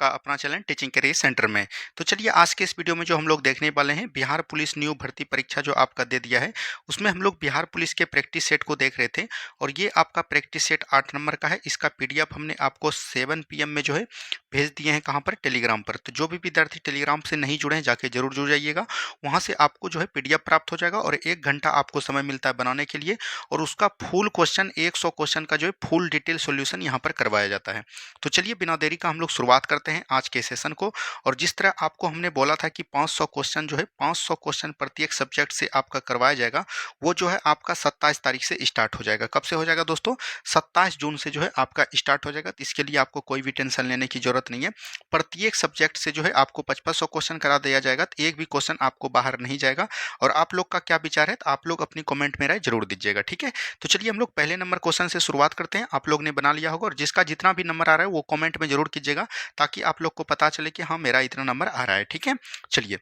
आपका अपना channel teaching career centre में। तो चलिए आज के इस वीडियो में जो हम लोग देखने वाले हैं बिहार पुलिस न्यू भर्ती परीक्षा जो आपका दे दिया है, उसमें हम लोग बिहार पुलिस के प्रैक्टिस सेट को देख रहे थे और ये आपका प्रैक्टिस सेट 8 नंबर का है। इसका पीडीएफ हमने आपको 7 पीएम में जो है भेज दिए हैं। कहाँ पर? टेलीग्राम पर। तो जो भी विद्यार्थी टेलीग्राम से नहीं जुड़े हैं जाके जरूर जुड़ जाइएगा, वहाँ से आपको जो है पीडीएफ प्राप्त हो जाएगा और 1 घंटा आपको समय मिलता है बनाने के लिए और उसका फुल क्वेश्चन 100 क्वेश्चन का जो है फुल डिटेल सॉल्यूशन यहाँ पर करवाया जाता है। तो चलिए बिना देरी का हम लोग शुरुआत करते हैं आज के सेशन को। और जिस तरह आपको हमने बोला था कि 500 क्वेश्चन जो है 500 क्वेश्चन प्रत्येक सब्जेक्ट से आपका करवाया जाएगा, वो जो है आपका 27 तारीख से स्टार्ट हो जाएगा। कब से हो जाएगा दोस्तों? 27 जून से जो है आपका स्टार्ट हो जाएगा। तो इसके लिए आपको कोई भी टेंशन लेने की जरूरत नहीं है। प्रत्येक सब्जेक्ट से जो है आपको 5500 क्वेश्चन करा दिया जाएगा। तो एक भी क्वेश्चन आपको बाहर नहीं जाएगा। और आप लोग का क्या विचार है तो आप लोग अपनी कमेंट में राय जरूर दीजिएगा, ठीक है। तो चलिए हम लोग पहले नंबर क्वेश्चन से शुरुआत करते हैं। आप लोग ने बना लिया होगा और जिसका जितना भी नंबर आ रहा है वो कमेंट में जरूर कीजिएगा ताकि आप लोग को पता चले कि हाँ मेरा इतना नंबर आ रहा है, ठीक है। चलिए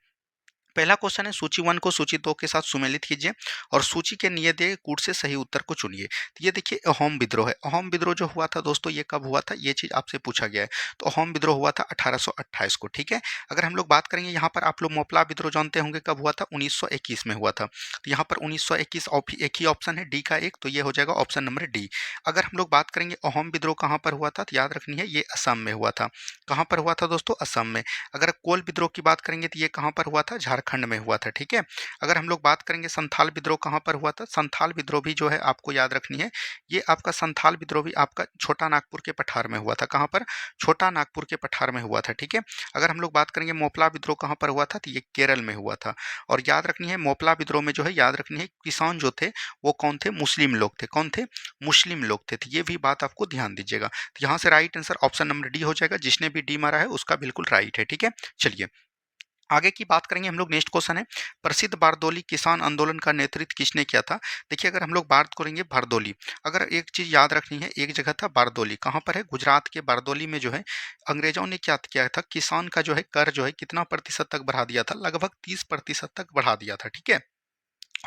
पहला क्वेश्चन है, सूची 1 को सूची 2 के साथ सुमेलित कीजिए और सूची के नियत दिए कूट से सही उत्तर को चुनिए। तो ये देखिए अहोम विद्रोह है। अहोम विद्रोह जो हुआ था दोस्तों, ये कब हुआ था ये चीज आपसे पूछा गया है। तो अहोम विद्रोह हुआ था 1828 को, ठीक है। अगर हम लोग बात करेंगे यहाँ पर, आप लोग मोपला विद्रोह जानते होंगे कब हुआ था? 1921 में हुआ था। तो यहाँ पर 1921 एक ही ऑप्शन है डी का एक, तो ये हो जाएगा ऑप्शन नंबर डी। अगर हम लोग बात करेंगे अहोम विद्रोह कहाँ पर हुआ था, तो याद रखनी है ये असम में हुआ था। कहाँ पर हुआ था दोस्तों? असम में। अगर कोल विद्रोह की बात करेंगे तो ये कहाँ पर हुआ था? झारखंड में हुआ था, ठीक है। अगर हम लोग बात करेंगे संथाल विद्रोह कहाँ पर हुआ था, संथाल विद्रोह भी जो है आपको याद रखनी है, ये आपका संथाल विद्रोह भी आपका छोटा नागपुर के पठार में हुआ था। कहाँ पर? छोटा नागपुर के पठार में हुआ था, ठीक है। अगर हम लोग बात करेंगे मोपला विद्रोह कहाँ पर हुआ था, तो ये केरल में हुआ था। और याद रखनी है मोपला विद्रोह में जो है याद रखनी है किसान जो थे वो कौन थे? मुस्लिम लोग थे। कौन थे? मुस्लिम लोग थे। तो ये भी बात आपको ध्यान दीजिएगा। तो यहाँ से right answer option number D हो जाएगा। जिसने भी डी मारा है उसका बिल्कुल राइट है, ठीक है। चलिए आगे की बात करेंगे हम लोग। नेक्स्ट क्वेश्चन है, प्रसिद्ध बारदोली किसान आंदोलन का नेतृत्व किसने किया था? देखिए अगर हम लोग बात करेंगे बारदोली, अगर एक चीज याद रखनी है, एक जगह था बारदोली। कहाँ पर है? गुजरात के बारदोली में जो है अंग्रेजों ने क्या किया था, किसान का जो है कर जो है कितना प्रतिशत तक बढ़ा दिया था? लगभग 30% तक बढ़ा दिया था, ठीक है।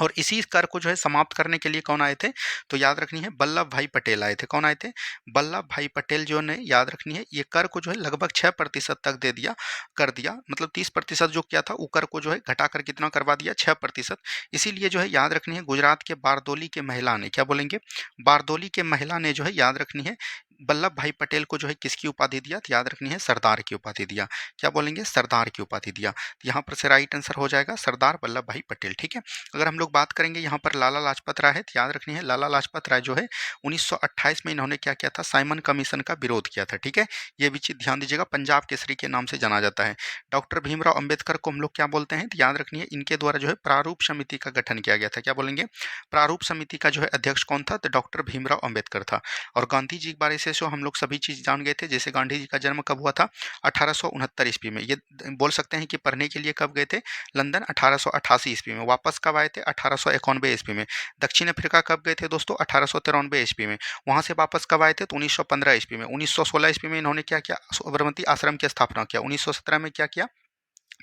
और इसी कर को जो है समाप्त करने के लिए कौन आए थे? तो याद रखनी है वल्लभ भाई पटेल आए थे। कौन आए थे? वल्लभ भाई पटेल जो ने याद रखनी है ये कर को जो है लगभग 6% तक दे दिया, कर दिया। मतलब 30% जो किया था वो कर को जो है घटाकर कितना करवा दिया? 6%। इसीलिए जो है याद रखनी है गुजरात के बारदोली के महिला ने, क्या बोलेंगे? बारदोली के महिला ने जो है याद रखनी है वल्लभ भाई पटेल को जो है किसकी उपाधि दिया? तो याद रखनी है सरदार की उपाधि दिया। क्या बोलेंगे? सरदार की उपाधि दिया। तो यहाँ पर से राइट आंसर हो जाएगा सरदार वल्लभ भाई पटेल, ठीक है। अगर हम लोग बात करेंगे यहाँ पर लाला लाजपत राय है, तो याद रखनी है लाला लाजपत राय जो है 1928 में इन्होंने क्या किया था? साइमन कमीशन का विरोध किया था, ठीक है। ये भी चीज ध्यान दीजिएगा, पंजाब केसरी के नाम से जाना जाता है। डॉक्टर भीमराव अंबेडकर को हम लोग क्या बोलते हैं? तो याद रखनी है इनके द्वारा जो है प्रारूप समिति का गठन किया गया था। क्या बोलेंगे? प्रारूप समिति का जो है अध्यक्ष कौन था? तो डॉक्टर भीमराव अंबेडकर था। और गांधी जी के बारे से जो हम लोग सभी चीज जान गए थे, जैसे गांधी जी का जन्म कब हुआ था? 1869 ईस्वी में। ये बोल सकते हैं कि पढ़ने के लिए कब गए थे? लंदन 1888 ईस्वी में। वापस कब आए थे? 1891 ईस्वी में। दक्षिण अफ्रीका कब गए थे दोस्तों? 1893 ईस्वी में। वहां से वापस कब आए थे? तो 1915 ईस्वी में। 1916 ईस्वी में इन्होंने क्या किया? साबरमती आश्रम की स्थापना किया। 1917 में क्या किया?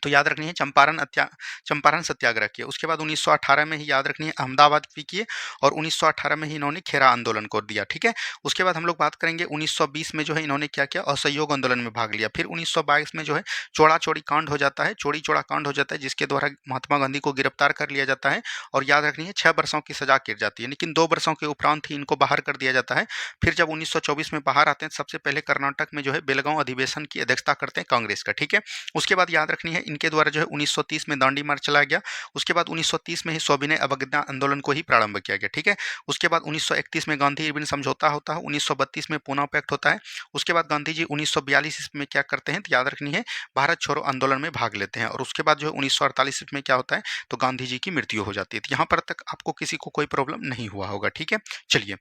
तो याद रखनी है चंपारण सत्याग्रह किए। उसके बाद 1918 में ही याद रखनी है अहमदाबाद भी किए और 1918 में ही इन्होंने खेरा आंदोलन को दिया, ठीक है। उसके बाद हम लोग बात करेंगे 1920 में जो है इन्होंने क्या किया? असहयोग आंदोलन में भाग लिया। फिर 1922 में जो है चौड़ा चौड़ी कांड हो जाता है, चौड़ी चौड़ा कांड हो जाता है, जिसके द्वारा महात्मा गांधी को गिरफ्तार कर लिया जाता है और याद रखनी है 6 वर्षों की सजा गिर जाती है। लेकिन 2 वर्षों के उपरांत ही इनको बाहर कर दिया जाता है। फिर जब 1924 में बाहर आते हैं सबसे पहले कर्नाटक में जो है बेलगांव अधिवेशन की अध्यक्षता करते हैं कांग्रेस का, ठीक है। उसके बाद याद रखनी है इनके द्वारा जो है 1930 में दांडी मार्च चलाया गया। उसके बाद 1930 में ही सविनय अवज्ञा आंदोलन को ही प्रारंभ किया गया, ठीक है। उसके बाद 1931 में गांधी इरविन समझौता होता है। 1932 में पूना पैक्ट होता है। उसके बाद गांधी जी 1942 में क्या करते हैं? तो याद रखनी है भारत छोड़ो आंदोलन में भाग लेते हैं। और उसके बाद जो है 1948 में क्या होता है? तो गांधी जी की मृत्यु हो जाती है। तो यहाँ पर तक आपको किसी को कोई प्रॉब्लम नहीं हुआ होगा, ठीक है। चलिए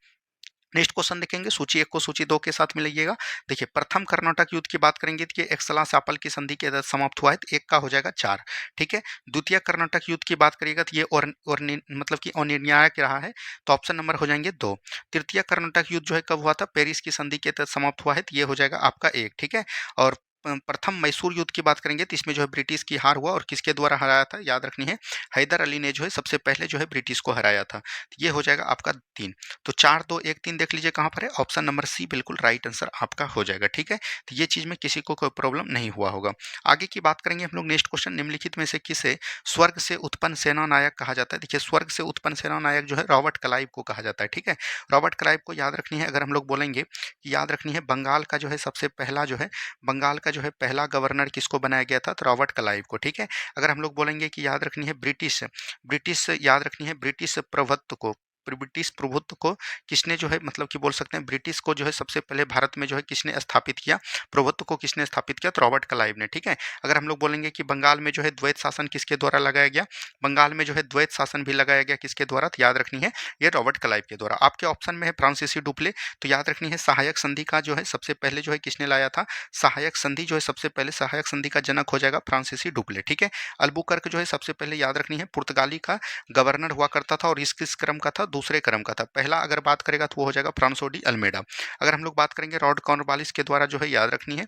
नेक्स्ट क्वेश्चन देखेंगे। सूची 1 को सूची 2 के साथ मिलाइएगा। देखिए प्रथम कर्नाटक युद्ध की बात करेंगे तो एक्सला सापल की संधि के तहत समाप्त हुआ है, तो 1 का हो जाएगा 4, ठीक है। द्वितीय कर्नाटक युद्ध की बात करिएगा तो ये और मतलब कि अनिर्णायक रहा है, तो ऑप्शन नंबर हो जाएंगे 2। तृतीय कर्नाटक युद्ध जो है कब हुआ था? पेरिस की संधि के तहत समाप्त हुआ है, तो ये हो जाएगा आपका 1, ठीक है। और प्रथम मैसूर युद्ध की बात करेंगे तो इसमें जो है ब्रिटिश की हार हुआ और किसके द्वारा हराया था, याद रखनी है, हैदर अली ने जो है सबसे पहले जो है ब्रिटिश को हराया था। तो ये हो जाएगा आपका 3। तो 4, 2, 1, 3 देख लीजिए कहाँ पर है, ऑप्शन नंबर सी बिल्कुल राइट आंसर आपका हो जाएगा। ठीक है, तो ये चीज़ में किसी को कोई प्रॉब्लम नहीं हुआ होगा। आगे की बात करेंगे हम लोग नेक्स्ट क्वेश्चन, निम्नलिखित में से किसे स्वर्ग से उत्पन्न सेना नायक कहा जाता है। देखिए स्वर्ग से उत्पन्न सेना नायक जो है रॉबर्ट क्लाइव को कहा जाता है। ठीक है, रॉबर्ट क्लाइव को याद रखनी है, अगर हम लोग बोलेंगे कि याद रखनी है बंगाल का जो है सबसे पहला जो है, बंगाल का जो है पहला गवर्नर किसको बनाया गया था, तो रॉबर्ट क्लाइव को। ठीक है, अगर हम लोग बोलेंगे कि याद रखनी है ब्रिटिश ब्रिटिश याद रखनी है ब्रिटिश प्रभुत्व को, ब्रिटिश प्रभुत्व को किसने जो है मतलब कि बोल सकते हैं ब्रिटिश को जो है सबसे पहले भारत में जो है किसने स्थापित किया, प्रभुत्व को किसने स्थापित किया, तो रॉबर्ट क्लाइव ने। ठीक है, अगर हम लोग बोलेंगे कि बंगाल में जो है द्वैत शासन किसके द्वारा लगाया गया, बंगाल में जो है द्वैत शासन भी लगाया गया किसके द्वारा, तो याद रखनी है ये रॉबर्ट क्लाइव के द्वारा। आपके ऑप्शन में है फ्रांसीसी डुप्ले, तो याद रखनी है सहायक संधि का जो है सबसे पहले जो है किसने लाया था, सहायक संधि जो है सबसे पहले सहायक संधि का जनक हो जाएगा फ्रांसीसी डुप्ले। ठीक है, अल्बुकर्क जो है सबसे पहले याद रखनी है पुर्तगाली का गवर्नर हुआ करता था और इस किस क्रम का था, दूसरे क्रम का था। पहला अगर बात करेगा तो वो हो जाएगा फ्रांसो डी अल्मेडा। अगर हम लोग बात करेंगे लॉर्ड कॉर्नवालिस के द्वारा जो है याद रखनी है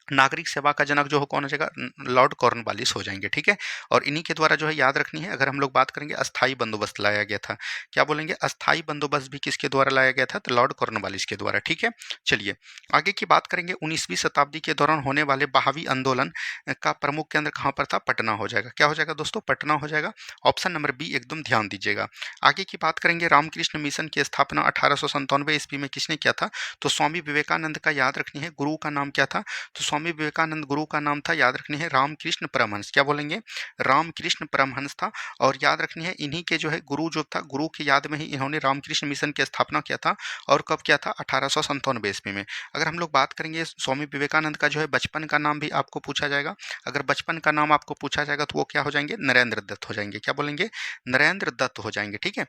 नागरिक सेवा का जनक जो हो कौन हो जाएगा, लॉर्ड कॉर्नवालिस हो जाएंगे। ठीक है, और इन्हीं के द्वारा जो है याद रखनी है, अगर हम लोग बात करेंगे अस्थाई बंदोबस्त लाया गया था, क्या बोलेंगे, अस्थाई बंदोबस्त भी किसके द्वारा लाया गया था, तो लॉर्ड कॉर्नवालिस के द्वारा। ठीक है, चलिए आगे की बात करेंगे 19वीं शताब्दी के दौरान होने वाले बहावी आंदोलन का प्रमुख केंद्र कहाँ पर था, पटना हो जाएगा। क्या हो जाएगा दोस्तों, पटना हो जाएगा। ऑप्शन नंबर बी एकदम ध्यान दीजिएगा। आगे की बात करेंगे रामकृष्ण मिशन की स्थापना 1897 ईस्वी में किसने किया था, तो स्वामी विवेकानंद का याद रखनी है गुरु का नाम क्या था, तो स्वामी विवेकानंद गुरु का नाम था याद रखनी है रामकृष्ण परमहंस। क्या बोलेंगे, रामकृष्ण परमहंस था। और याद रखनी है इन्हीं के जो है गुरु जो था, गुरु की याद में ही इन्होंने रामकृष्ण मिशन की स्थापना किया था। और कब किया था, 1897 ईस्वी में। अगर हम लोग बात करेंगे स्वामी विवेकानंद का जो है बचपन का नाम भी आपको पूछा जाएगा, अगर बचपन का नाम आपको पूछा जाएगा तो वो क्या हो जाएंगे, नरेंद्र दत्त हो जाएंगे। क्या बोलेंगे, नरेंद्र दत्त हो जाएंगे। ठीक है,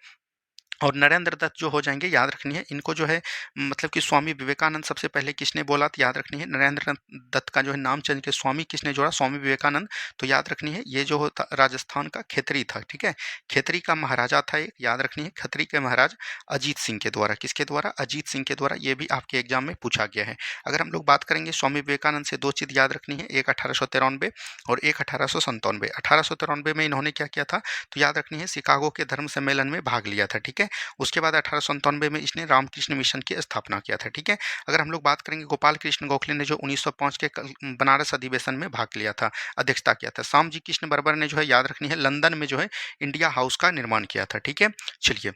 और नरेंद्र दत्त जो हो जाएंगे याद रखनी है इनको जो है मतलब कि स्वामी विवेकानंद सबसे पहले किसने बोला, तो याद रखनी है नरेंद्र दत्त का जो है नाम चेंज के स्वामी किसने जोड़ा, स्वामी विवेकानंद। तो याद रखनी है ये जो होता राजस्थान का खेतरी था। ठीक है, खेतरी का महाराजा था एक, याद रखनी है खत्री के महाराज अजीत सिंह के द्वारा, किसके द्वारा, अजीत सिंह के द्वारा। ये भी आपके एग्जाम में पूछा गया है। अगर हम लोग बात करेंगे स्वामी विवेकानंद से दो चीज़ याद रखनी है, एक 1893 और एक 1897। 1893 में इन्होंने क्या किया था, तो याद रखनी है शिकागो के धर्म सम्मेलन में भाग लिया था। ठीक है, उसके बाद 1897 में इसने रामकृष्ण मिशन की स्थापना किया था। ठीक है, अगर हम लोग बात करेंगे गोपाल कृष्ण गोखले ने जो 1905 के बनारस अधिवेशन में भाग लिया था, अध्यक्षता किया था। श्याम जी कृष्ण बर्बर ने जो है याद रखनी है लंदन में जो है इंडिया हाउस का निर्माण किया था। ठीक है, चलिए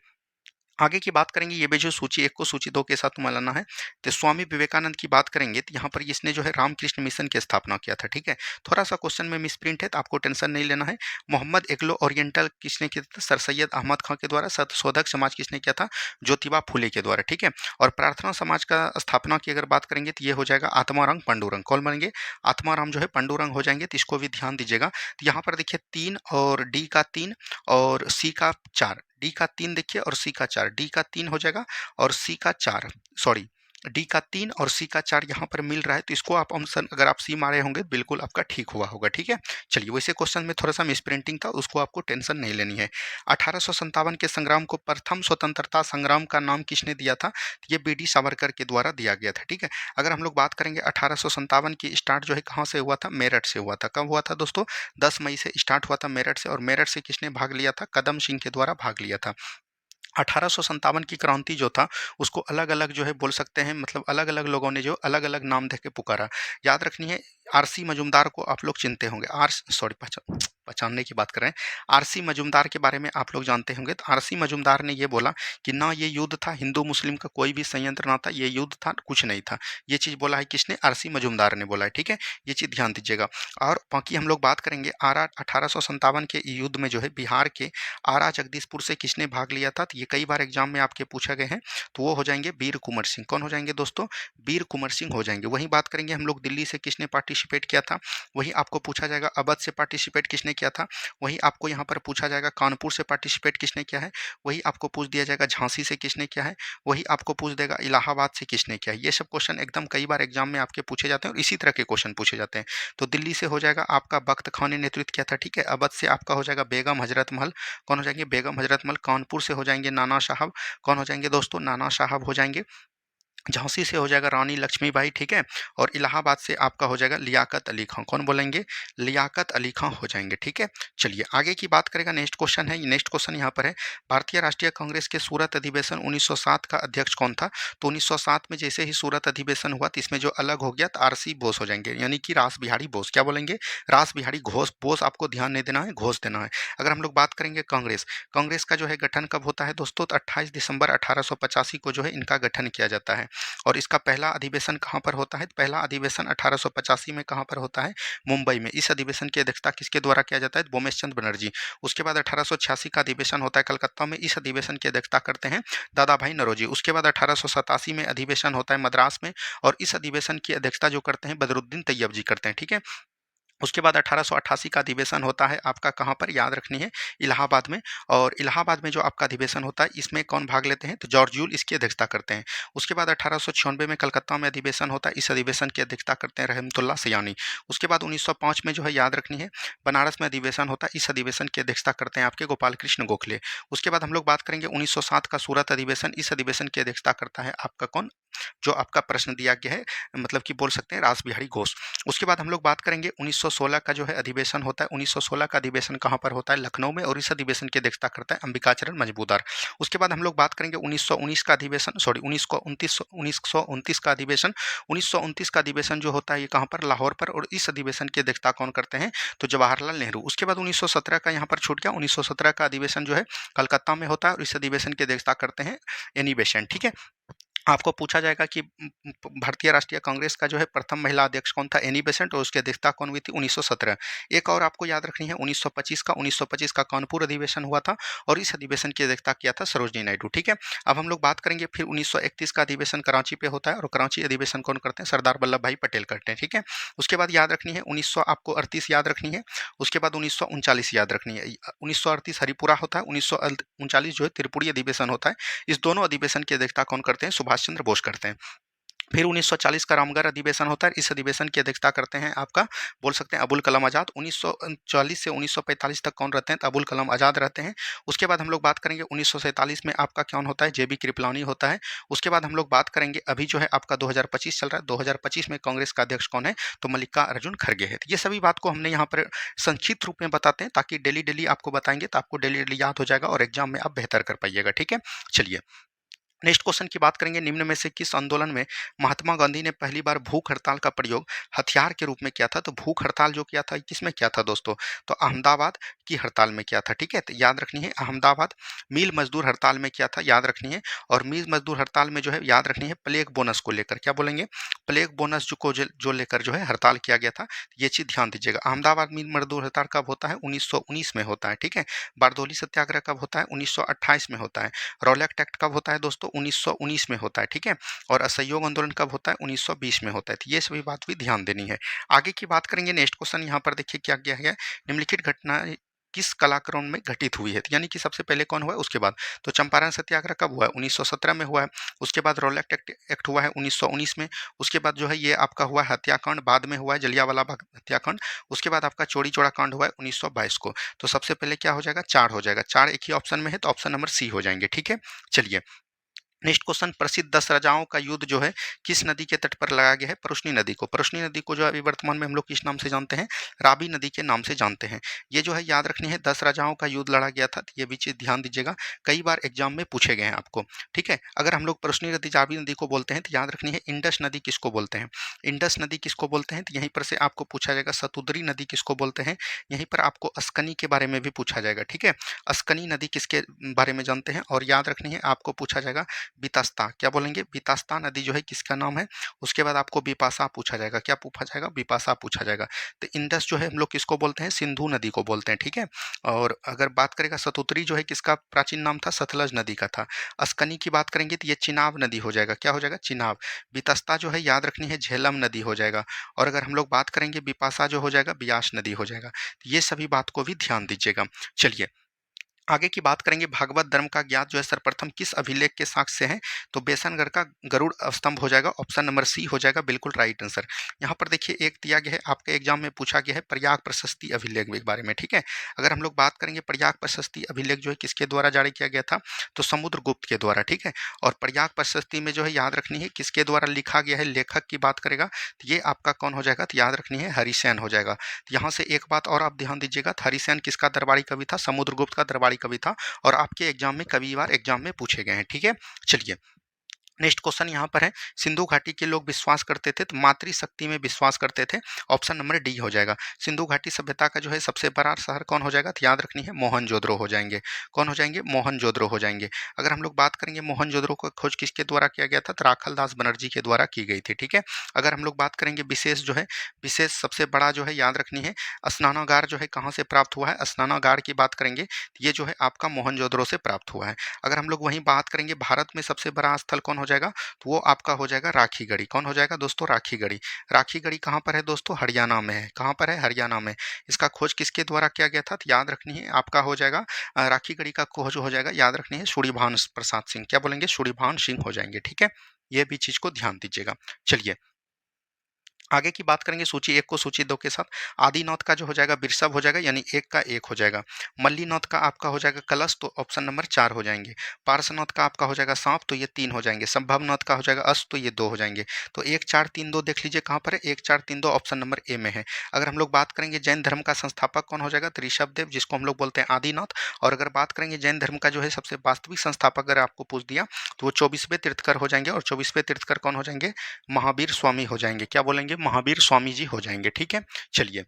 आगे की बात करेंगे, ये भी जो सूची 1 को सूची 2 के साथ मिलाना है। तो स्वामी विवेकानंद की बात करेंगे तो यहाँ पर इसने जो है रामकृष्ण मिशन की स्थापना किया था। ठीक है, थोड़ा सा क्वेश्चन में मिसप्रिंट है तो आपको टेंशन नहीं लेना है। मोहम्मद एग्लो ओरिएंटल किसने किया था, सर सैयद अहमद खां के द्वारा। सत्यशोधक समाज किसने किया था, ज्योतिबा फुले के द्वारा। ठीक है, और प्रार्थना समाज का स्थापना की अगर बात करेंगे तो ये हो जाएगा आत्माराम पंडुरंग। कौन बनेंगे, आत्माराम जो है पंडुरंग हो जाएंगे। तो इसको भी ध्यान दीजिएगा। तो यहाँ पर देखिए 3 और डी का 3 और सी का 4, डी का 3 देखिए और सी का 4, डी का 3 हो जाएगा और सी का 4, सॉरी डी का 3 और सी का 4 यहाँ पर मिल रहा है। तो इसको आप ऑप्शन अगर आप सी मारे होंगे बिल्कुल आपका ठीक हुआ होगा। ठीक है, चलिए वैसे क्वेश्चन में थोड़ा सा मिसप्रिंटिंग था, उसको आपको टेंशन नहीं लेनी है। 1857 के संग्राम को प्रथम स्वतंत्रता संग्राम का नाम किसने दिया था, ये बी डी सावरकर के द्वारा दिया गया था। ठीक है, अगर हम लोग बात करेंगे 1857 की स्टार्ट जो है कहाँ से हुआ था, मेरठ से हुआ था। कब हुआ था दोस्तों, 10 मई से स्टार्ट हुआ था मेरठ से। और मेरठ से किसने भाग लिया था, कदम सिंह के द्वारा भाग लिया था। 1857 की क्रांति जो था उसको अलग अलग जो है बोल सकते हैं, मतलब अलग अलग लोगों ने जो अलग अलग नाम देके पुकारा। याद रखनी है आरसी मजूमदार को आप लोग चिनते होंगे, पहचानने की बात कर रहे हैं। आरसी मजूमदार के बारे में आप लोग जानते होंगे। तो आरसी मजूमदार ने ये बोला कि ना ये युद्ध था हिंदू मुस्लिम का कोई भी संयंत्र ना था, ये युद्ध था कुछ नहीं था। ये चीज़ बोला है किसने, आरसी मजूमदार ने बोला है। ठीक है, ये चीज़ ध्यान दीजिएगा। और बाकी हम लोग बात करेंगे आरा 1857 के युद्ध में जो है बिहार के आरा जगदीशपुर से किसने भाग लिया था, तो ये कई बार एग्जाम में आपके पूछा गए हैं। तो वो हो जाएंगे वीर कुंवर सिंह। कौन हो जाएंगे दोस्तों, वीर कुंवर सिंह हो जाएंगे। वहीं बात करेंगे हम लोग दिल्ली से किसने पार्टिसिपेट किया था, वहीं आपको पूछा जाएगा अवध से पार्टिसिपेट किसने किया था। वहीं आपको यहाँ पर पूछा जाएगा कानपुर से पार्टिसिपेट किसने किया है। वहीं आपको पूछ दिया जाएगा झांसी से किसने किया है। वहीं आपको पूछ देगा इलाहाबाद से किसने किया है। ये सब क्वेश्चन एकदम कई बार एग्जाम में आपके पूछे जाते हैं और इसी तरह के क्वेश्चन पूछे जाते हैं। तो दिल्ली से हो जाएगा आपका बख्त खान ने नेतृत्व किया था। ठीक है, अवध से आपका हो जाएगा बेगम हजरत महल। कौन हो जाएंगे, बेगम हजरत महल। कानपुर से हो जाएंगे नाना साहब। कौन हो जाएंगे दोस्तों, नाना साहब हो जाएंगे। झांसी से हो जाएगा रानी लक्ष्मीबाई, ठीक है, और इलाहाबाद से आपका हो जाएगा लियाकत अली खां। कौन बोलेंगे? लियाकत अली खां हो जाएंगे, ठीक है। चलिए आगे की बात करेगा। नेक्स्ट क्वेश्चन है, नेक्स्ट क्वेश्चन यहाँ पर है, भारतीय राष्ट्रीय कांग्रेस के सूरत अधिवेशन 1907 का अध्यक्ष कौन था? तो 1907 में जैसे ही सूरत अधिवेशन हुआ तो इसमें जो अलग हो गया तो आरसी बोस हो जाएंगे, यानी कि रास बिहारी बोस। क्या बोलेंगे? रास बिहारी घोष। बोस आपको ध्यान नहीं देना है, घोष देना है। अगर हम लोग बात करेंगे कांग्रेस, कांग्रेस का जो है गठन कब होता है दोस्तों? तो 28 दिसंबर 1885 को जो है इनका गठन किया जाता है। और इसका पहला अधिवेशन कहाँ पर होता है? पहला अधिवेशन 1885 में कहाँ पर होता है? मुंबई में। इस अधिवेशन की अध्यक्षता किसके द्वारा किया जाता है? बोमेश चंद्र बनर्जी। उसके बाद 1886 का अधिवेशन होता है कलकत्ता में। इस अधिवेशन की अध्यक्षता करते हैं दादा भाई नौरोजी। उसके बाद 1887 में अधिवेशन होता है मद्रास में, और इस अधिवेशन की अध्यक्षता जो करते हैं बदरुद्दीन तैयब जी करते हैं, ठीक है। उसके बाद 1888 का अधिवेशन होता है आपका कहाँ पर? याद रखनी है, इलाहाबाद में। और इलाहाबाद में जो आपका अधिवेशन होता है इसमें कौन भाग लेते हैं? तो जॉर्ज यूल इसकी अध्यक्षता करते हैं। उसके बाद 1896 में कलकत्ता में अधिवेशन होता है। इस अधिवेशन की अध्यक्षता करते हैं रहमतुल्लाह सयानी। उसके बाद 1905 में जो है याद रखनी है बनारस में अधिवेशन होता है। इस अधिवेशन की अध्यक्षता करते हैं आपके गोपाल कृष्ण गोखले। उसके बाद हम लोग बात करेंगे 1907 का सूरत अधिवेशन। इस अधिवेशन की अध्यक्षता करता है आपका कौन? जो आपका प्रश्न दिया गया है, मतलब कि बोल सकते हैं रास बिहारी घोष। उसके बाद हम लोग बात करेंगे 1916 का जो है अधिवेशन होता है। 1916 का अधिवेशन कहाँ पर होता है? लखनऊ में, और इस अधिवेशन की अध्यक्षता करता है अंबिकाचरण मजमूदार। उसके बाद हम लोग बात करेंगे 1919 का अधिवेशन, सॉरी 1929 का अधिवेशन। 1929 का अधिवेशन जो होता है ये कहाँ पर? लाहौर पर, और इस अधिवेशन की अध्यक्षता कौन करते हैं? तो जवाहरलाल नेहरू। उसके बाद 1917 का यहाँ पर छूट गया, 1917 का अधिवेशन जो है कलकत्ता में होता है, और इस अधिवेशन की अध्यक्षता करते हैं एनी बेसेंट, ठीक है। आपको पूछा जाएगा कि भारतीय राष्ट्रीय कांग्रेस का जो है प्रथम महिला अध्यक्ष कौन था? एनी बेसेंट, और उसकी अध्यक्षता कौन हुई थी? 1917। एक और आपको याद रखनी है 1925 का कानपुर अधिवेशन हुआ था, और इस अधिवेशन की अध्यक्षता किया था सरोजनी नायडू, ठीक है। अब हम लोग बात करेंगे फिर 1931 का अधिवेशन कराची पे होता है, और कराची अधिवेशन कौन करते हैं? सरदार वल्लभ भाई पटेल करते हैं, ठीक है। उसके बाद याद रखनी है 1900 आपको 38 याद रखनी है। उसके बाद 1939 याद रखनी है। 1938 हरिपुरा होता है, 1939 जो है त्रिपुरी अधिवेशन होता है। इस दोनों अधिवेशन की अध्यक्षता कौन करते हैं? सुभाष चंद्र बोस करते हैं। फिर 1940 का रामगढ़ अधिवेशन होता है। इस अधिवेशन की अध्यक्षता करते हैं आपका बोल सकते हैं अबुल कलाम आज़ाद। 1940 से 1945 तक कौन रहते हैं? तो अबुल कलाम आज़ाद रहते हैं। उसके बाद हम लोग बात करेंगे 1947 में आपका कौन होता है? जेबी कृपलानी होता है। उसके बाद हम लोग बात करेंगे अभी जो है आपका 2025 चल रहा है, 2025 में कांग्रेस का अध्यक्ष कौन है? तो मल्लिकार्जुन खड़गे है। ये सभी बात को हमने यहाँ पर संक्षिप्त रूप में बताते हैं, ताकि डेली डेली आपको बताएंगे तो आपको डेली डेली याद हो जाएगा, और एग्जाम में आप बेहतर कर पाइएगा, ठीक है। चलिए नेक्स्ट क्वेश्चन की बात करेंगे। निम्न में से किस आंदोलन में महात्मा गांधी ने पहली बार भूख हड़ताल का प्रयोग हथियार के रूप में किया था? तो भूख हड़ताल जो किया था किसमें किया था दोस्तों? तो अहमदाबाद की हड़ताल में किया था, ठीक है। तो याद रखनी है अहमदाबाद। मिल मजदूर हड़ताल में किया था, याद रखनी है। और मिल मजदूर हड़ताल में जो है याद रखनी है प्लेग बोनस को लेकर। क्या बोलेंगे? प्लेग बोनस जो लेकर जो है हड़ताल किया गया था, ये चीज ध्यान दीजिएगा। अहमदाबाद मिल मजदूर हड़ताल कब होता है? 1919 में होता है, ठीक है। बारदोली सत्याग्रह कब होता है? 1928 में होता है। रॉलेक्ट एक्ट कब होता है दोस्तों? 1919 में होता है, ठीक है। और असहयोग आंदोलन कब होता है? 1920 में होता है। तो ये सभी बात भी ध्यान देनी है। आगे की बात करेंगे। नेक्स्ट क्वेश्चन यहाँ पर देखिए क्या किया गया है। निम्नलिखित घटना किस कलाक्रम में घटित हुई है? यानी कि सबसे पहले कौन हुआ है उसके बाद। तो चंपारण सत्याग्रह कब हुआ है? 1917 में हुआ है। उसके बाद रॉलेक्ट एक्ट हुआ है 1919 में। उसके बाद जो है ये आपका हुआ है हत्याकांड, बाद में हुआ है जलियांवाला बाग हत्याकांड। उसके बाद आपका चौरी चौरा कांड हुआ है 1922 को। तो सबसे पहले क्या हो जाएगा? 4 हो जाएगा। 4 एक ही ऑप्शन में है, तो ऑप्शन नंबर सी हो जाएंगे, ठीक है। चलिए नेक्स्ट क्वेश्चन। प्रसिद्ध 10 राजाओं का युद्ध जो है किस नदी के तट पर लगाया गया है? परुष्णी नदी को। परुष्णी नदी को जो अभी वर्तमान में हम लोग किस नाम से जानते हैं? राबी नदी के नाम से जानते हैं। ये जो है याद रखनी है 10 राजाओं का युद्ध लड़ा गया था। ये भी चीज ध्यान दीजिएगा, कई बार एग्जाम में पूछे गए हैं आपको, ठीक है। अगर हम लोग परुष्णी नदी राबी नदी को बोलते हैं तो याद रखनी है इंडस नदी किसको बोलते हैं? इंडस नदी किसको बोलते हैं? तो यहीं पर से आपको पूछा जाएगा सतुद्री नदी किसको बोलते हैं? यहीं पर आपको अस्कनी के बारे में भी पूछा जाएगा, ठीक है। अस्कनी नदी किसके बारे में जानते हैं? और याद रखनी है आपको पूछा जाएगा बितस्ता। क्या बोलेंगे? बितस्ता नदी जो है किसका नाम है? उसके बाद आपको बिपाशा पूछा जाएगा। क्या पूछा जाएगा? बिपाशा पूछा जाएगा। तो इंडस जो है हम लोग किसको बोलते हैं? सिंधु नदी को बोलते हैं, ठीक है। और अगर बात करेगा सतुतरी जो है किसका प्राचीन नाम था? सतलज नदी का था। अस्कनी की बात करेंगे तो ये चिनाब नदी हो जाएगा। क्या हो जाएगा? चिनाब। बितस्ता जो है याद रखनी है झेलम नदी हो जाएगा। और अगर हम लोग बात करेंगे बिपाशा जो हो जाएगा ब्यास नदी हो जाएगा। ये सभी बात को भी ध्यान दीजिएगा। चलिए आगे की बात करेंगे भागवत धर्म का ज्ञात जो है सर्वप्रथम किस अभिलेख के साक्ष्य से है, तो बेसनगढ़ का गरुड़ स्तंभ हो जाएगा, ऑप्शन नंबर सी हो जाएगा बिल्कुल राइट आंसर। यहाँ पर देखिए एक दिया गया है, आपके एग्जाम में पूछा गया है प्रयाग प्रशस्ति अभिलेख के बारे में, ठीक है। अगर हम लोग बात करेंगे प्रयाग प्रशस्ति अभिलेख जो है किसके द्वारा जारी किया गया था, तो समुद्रगुप्त के द्वारा, ठीक है। और प्रयाग प्रशस्ति में जो है याद रखनी है किसके द्वारा लिखा गया है, लेखक की बात करेगा तो ये आपका कौन हो जाएगा, तो याद रखनी है हरिसेन हो जाएगा। तो यहाँ से एक बात और आप ध्यान दीजिएगा, हरिसेन किसका दरबारी कवि था, समुद्रगुप्त का दरबारी कवि था, और आपके एग्जाम में कई बार एग्जाम में पूछे गए हैं, ठीक है। चलिए नेक्स्ट क्वेश्चन यहाँ पर है, सिंधु घाटी के लोग विश्वास करते थे, तो मातृशक्ति में विश्वास करते थे, ऑप्शन नंबर डी हो जाएगा। सिंधु घाटी सभ्यता का जो है सबसे बड़ा शहर कौन हो जाएगा, तो याद रखनी है मोहनजोदड़ो हो जाएंगे। कौन हो जाएंगे, मोहनजोदड़ो हो जाएंगे। अगर हम लोग बात करेंगे मोहनजोदड़ो का खोज किसके द्वारा किया गया था, तो राखलदास बनर्जी के द्वारा की गई थी, ठीक है। अगर हम लोग बात करेंगे विशेष जो है, विशेष सबसे बड़ा जो है याद रखनी है स्नानागार जो है कहाँ से प्राप्त हुआ है, स्नानागार की बात करेंगे ये जो है आपका मोहनजोदड़ो से प्राप्त हुआ है। अगर हम लोग वहीं बात करेंगे भारत में सबसे बड़ा स्थल कौन हो जाएगा, तो वो आपका हो जाएगा राखी गढ़ी। कौन हो जाएगा दोस्तों, राखी गढ़ी। राखी गढ़ी कहाँ पर है दोस्तों, हरियाणा में है। कहाँ पर है, हरियाणा में। इसका खोज किसके द्वारा किया गया था, तो याद रखनी है आपका हो जाएगा राखी गढ़ी का खोज हो जाएगा, याद रखनी है सूर्यभान प्रसाद सिंह, क्या बोलेंगे, सूर्यभान सिंह हो जाएंगे, ठीक है। ये भी चीज को ध्यान दीजिएगा। चलिए आगे की बात करेंगे सूची एक को सूची दो के साथ। आदिनाथ का जो हो जाएगा बिरसव हो जाएगा, यानी एक का एक हो जाएगा। मल्लीनाथ का आपका हो जाएगा कलश, तो ऑप्शन नंबर 4 हो जाएंगे। पार्श्वनाथ का आपका हो जाएगा सांप, तो ये 3 हो जाएंगे। संभवनाथ का हो जाएगा अश्व, तो ये 2 हो जाएंगे। तो 1 4 3 2 देख लीजिए कहाँ पर है, 1 4 3 2 ऑप्शन नंबर ए में है। अगर हम लोग बात करेंगे जैन धर्म का संस्थापक कौन हो जाएगा, तो ऋषभदेव, जिसको हम लोग बोलते हैं आदिनाथ। और अगर बात करेंगे जैन धर्म का जो है सबसे वास्तविक संस्थापक अगर आपको पूछ दिया, तो वो 24वें तीर्थकर हो जाएंगे। और 24वें तीर्थकर कौन हो जाएंगे, महावीर स्वामी हो जाएंगे। क्या बोलेंगे, महावीर स्वामी जी हो जाएंगे, ठीक है। चलिए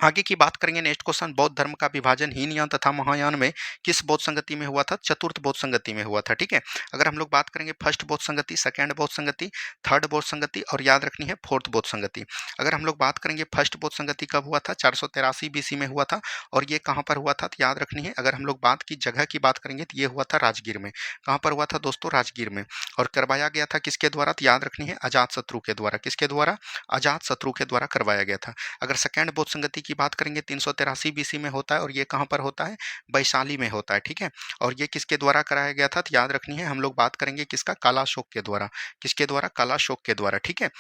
आगे की बात करेंगे नेक्स्ट क्वेश्चन, बौद्ध धर्म का विभाजन हीनयान तथा महायान में किस बौद्ध संगति में हुआ था, चतुर्थ बौद्ध संगति में हुआ था, ठीक है। अगर हम लोग बात करेंगे फर्स्ट बौद्ध संगति, सेकंड बौद्ध संगति, थर्ड बौद्ध संगति, और याद रखनी है फोर्थ बौद्ध संगति। अगर हम लोग बात करेंगे फर्स्ट बौद्ध संगति कब हुआ था, 483 बीसी में हुआ था। और ये कहाँ पर हुआ था, तो याद रखनी है अगर हम लोग बात की जगह की बात करेंगे तो ये हुआ था राजगीर में। कहाँ पर हुआ था दोस्तों, राजगीर में। और करवाया गया था किसके द्वारा, तो याद रखनी है अजातशत्रु के द्वारा। किसके द्वारा, अजातशत्रु के द्वारा करवाया गया था। अगर सेकंड बौद्ध संगति की बात करेंगे 383 बीसी में होता है, और ये कहाँ पर होता है, वैशाली में होता है, ठीक है। और ये किसके द्वारा कराया गया था, तो याद रखनी है हम लोग बात करेंगे किसका, कालाशोक के द्वारा। किसके द्वारा, कालाशोक के द्वारा, ठीक है।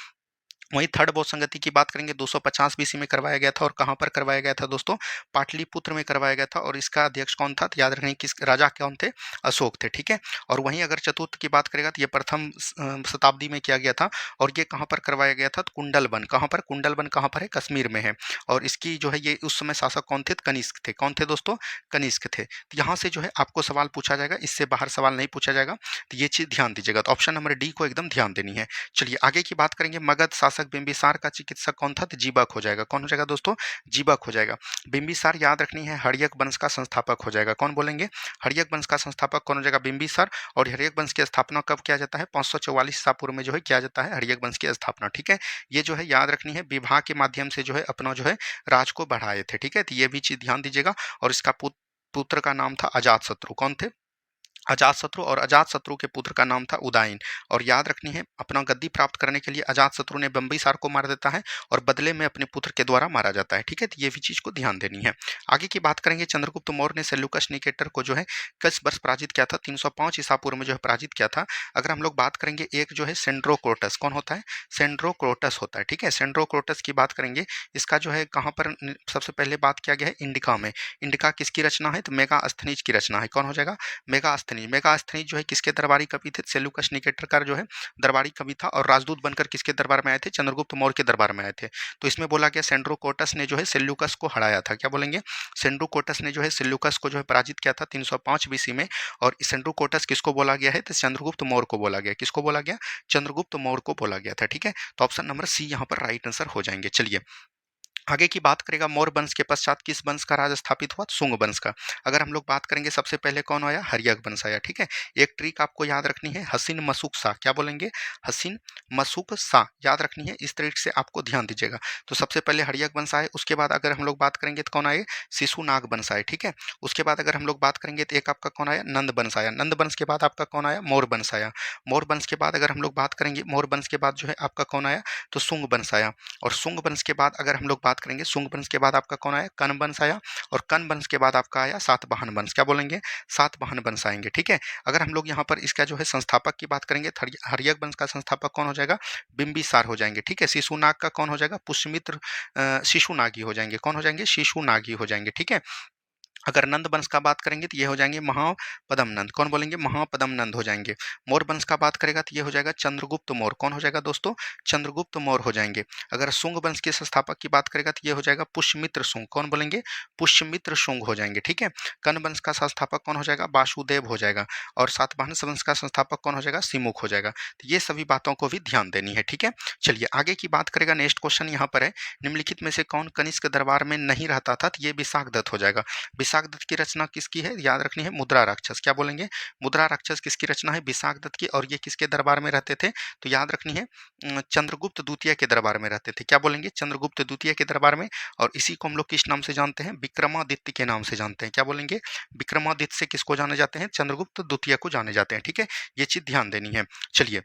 वहीं थर्ड बौद्ध संगति की बात करेंगे 250 बीसी में करवाया गया था, और कहाँ पर करवाया गया था दोस्तों, पाटलिपुत्र में करवाया गया था। और इसका अध्यक्ष कौन था, तो याद रखें किस राजा कौन थे, अशोक थे, ठीक है। और वहीं अगर चतुर्थ की बात करेगा तो ये प्रथम शताब्दी में किया गया था। और ये कहाँ पर करवाया गया था, तो कुंडलबन। कहाँ पर, कुंडलबन कहाँ पर है, कश्मीर में है। और इसकी जो है ये उस समय शासक कौन थे, कनिष्क थे। कौन थे दोस्तों, कनिष्क थे। तो यहाँ से जो है आपको सवाल पूछा जाएगा, इससे बाहर सवाल नहीं पूछा जाएगा, तो ये चीज ध्यान दीजिएगा। तो ऑप्शन नंबर डी को एकदम ध्यान देनी है। चलिए आगे की बात करेंगे, मगध शासक बिंबिसार का चिकित्सक कौन था, तो जीवक हो जाएगा। कौन हो जाएगा दोस्तों, जीवक हो जाएगा। बिंबिसार याद रखनी है हर्यक वंश का संस्थापक हो जाएगा। कौन बोलेंगे, हर्यक वंश का संस्थापक कौन हो जाएगा, बिंबिसार। और हर्यक वंश की स्थापना कब किया जाता है, 544 ईसा पूर्व में जो है किया जाता है हर्यक वंश की स्थापना, ठीक है। ये जो है याद रखनी है विवाह के माध्यम से जो है अपना जो है राज को बढ़ाए थे, ठीक है। तो ये भी चीज ध्यान दीजिएगा। और इसका पुत्र का नाम था अजातशत्रु। कौन थे, अजातशत्रु। और अजातशत्रु के पुत्र का नाम था उदयन। और याद रखनी है अपना गद्दी प्राप्त करने के लिए अजातशत्रु ने बिंबिसार को मार देता है, और बदले में अपने पुत्र के द्वारा मारा जाता है, ठीक है। तो ये भी चीज को ध्यान देनी है। आगे की बात करेंगे, चंद्रगुप्त मौर्य ने सेल्यूकस निकेटर को जो है किस वर्ष पराजित किया था, 305 ईसा पूर्व में जो है पराजित किया था। अगर हम लोग बात करेंगे एक जो है सेंड्रोक्रोटस, कौन होता है, सेंड्रोक्रोटस होता है, ठीक है। सेंड्रोक्रोटस की बात करेंगे, इसका जो है कहाँ पर सबसे पहले बात किया गया है, इंडिका में। इंडिका किसकी रचना है, तो मेगास्थनीज की रचना है। कौन हो जाएगा, मेगास्थनीज। मेगास्थनीज जो है किसके दरबारी कवि थे, सेल्यूकस निकेटर का जो है दरबारी कवि था, और राजदूत बनकर किसके दरबार में आए थे, चंद्रगुप्त मौर्य के दरबार में आए थे। तो इसमें बोला गया सेंड्रोकोटस ने जो है सेल्यूकस को हराया था। क्या बोलेंगे, सेंड्रोकोटस ने जो है सेल्यूकस को जो है पराजित किया था 305 बीसी में। और सेंड्रोकोटस किसको बोला गया है, तो चंद्रगुप्त मौर्य को बोला गया। किसको बोला गया, चंद्रगुप्त मौर्य को बोला गया था, ठीक है। तो ऑप्शन नंबर सी यहाँ पर राइट आंसर हो जाएंगे। चलिए आगे की बात करेगा, मौर्य वंश के पश्चात किस वंश का राज स्थापित हुआ, शुंग वंश का। अगर हम लोग बात करेंगे सबसे पहले कौन आया, हर्यक वंश आया, ठीक है। एक ट्रिक आपको याद रखनी है, हसीन मसूक सा। क्या बोलेंगे, हसीन मसूक सा, याद रखनी है। इस ट्रिक से आपको ध्यान दीजिएगा। तो सबसे पहले हर्यक वंश आए, उसके बाद अगर हम लोग बात करेंगे तो कौन आए, शिशुनाग वंश आए, ठीक है। उसके बाद अगर हम लोग बात करेंगे तो एक आपका कौन आया, नंद वंश आया। नंद वंश के बाद आपका कौन आया, मौर्य वंश आया। मौर्य वंश के बाद अगर हम लोग बात करेंगे, मौर्य वंश के बाद जो है आपका कौन आया, तो शुंग वंश आया। और शुंग वंश के बाद अगर हम लोग बात बात करेंगे शुंग वंश के बाद आपका कौन आया, कर्ण वंश आया, और कर्ण वंश के बाद आपका आया सातवाहन वंश। क्या बोलेंगे, सातवाहन वंश आएंगे। ठीक है, अगर हम लोग यहाँ पर इसका जो है संस्थापक की बात करेंगे, हर्यक वंश का संस्थापक कौन हो जाएगा, बिंबिसार हो जाएंगे। ठीक है, शिशुनाग का कौन हो जाएगा, पुष्यमित्र शिशुनागी हो जाएंगे। कौन हो जाएंगे, शिशुनागी हो जाएंगे। ठीक है, अगर नंद वंश का बात करेंगे तो ये हो जाएंगे महापदम नंद। कौन बोलेंगे, महापदम नंद हो जाएंगे। मौर्य वंश का बात करेगा तो ये हो जाएगा चंद्रगुप्त मौर्य। कौन हो जाएगा दोस्तों, चंद्रगुप्त मौर्य हो जाएंगे। अगर शुंग वंश के संस्थापक की बात करेगा तो ये हो जाएगा पुष्यमित्र शुंग। कौन बोलेंगे, पुष्यमित्र शुंग हो जाएंगे। ठीक है, कर्ण वंश का संस्थापक कौन हो जाएगा, वासुदेव हो जाएगा, और सातवाहन वंश का संस्थापक कौन हो जाएगा, सिमुख हो जाएगा। तो ये सभी बातों को भी ध्यान देनी है। ठीक है, चलिए आगे की बात करेगा। नेक्स्ट क्वेश्चन यहाँ पर है, निम्नलिखित में से कौन कनिष्क दरबार में नहीं रहता था, तो ये विशाखदत्त हो जाएगा। विशाखदत्त की रचना किसकी है, याद रखनी है, मुद्रा राक्षस। क्या बोलेंगे, मुद्रा राक्षस किसकी रचना है, विशाखदत्त की, और ये किसके दरबार में रहते थे, तो याद रखनी है चंद्रगुप्त द्वितीय के दरबार में रहते थे। क्या बोलेंगे, चंद्रगुप्त द्वितीय के दरबार में, और इसी को हम लोग किस नाम से जानते हैं, विक्रमादित्य के नाम से जानते हैं। क्या बोलेंगे, विक्रमादित्य से किसको जाने जाते हैं, चंद्रगुप्त द्वितीय को जाने जाते हैं। ठीक है, ये चीज ध्यान देनी है। चलिए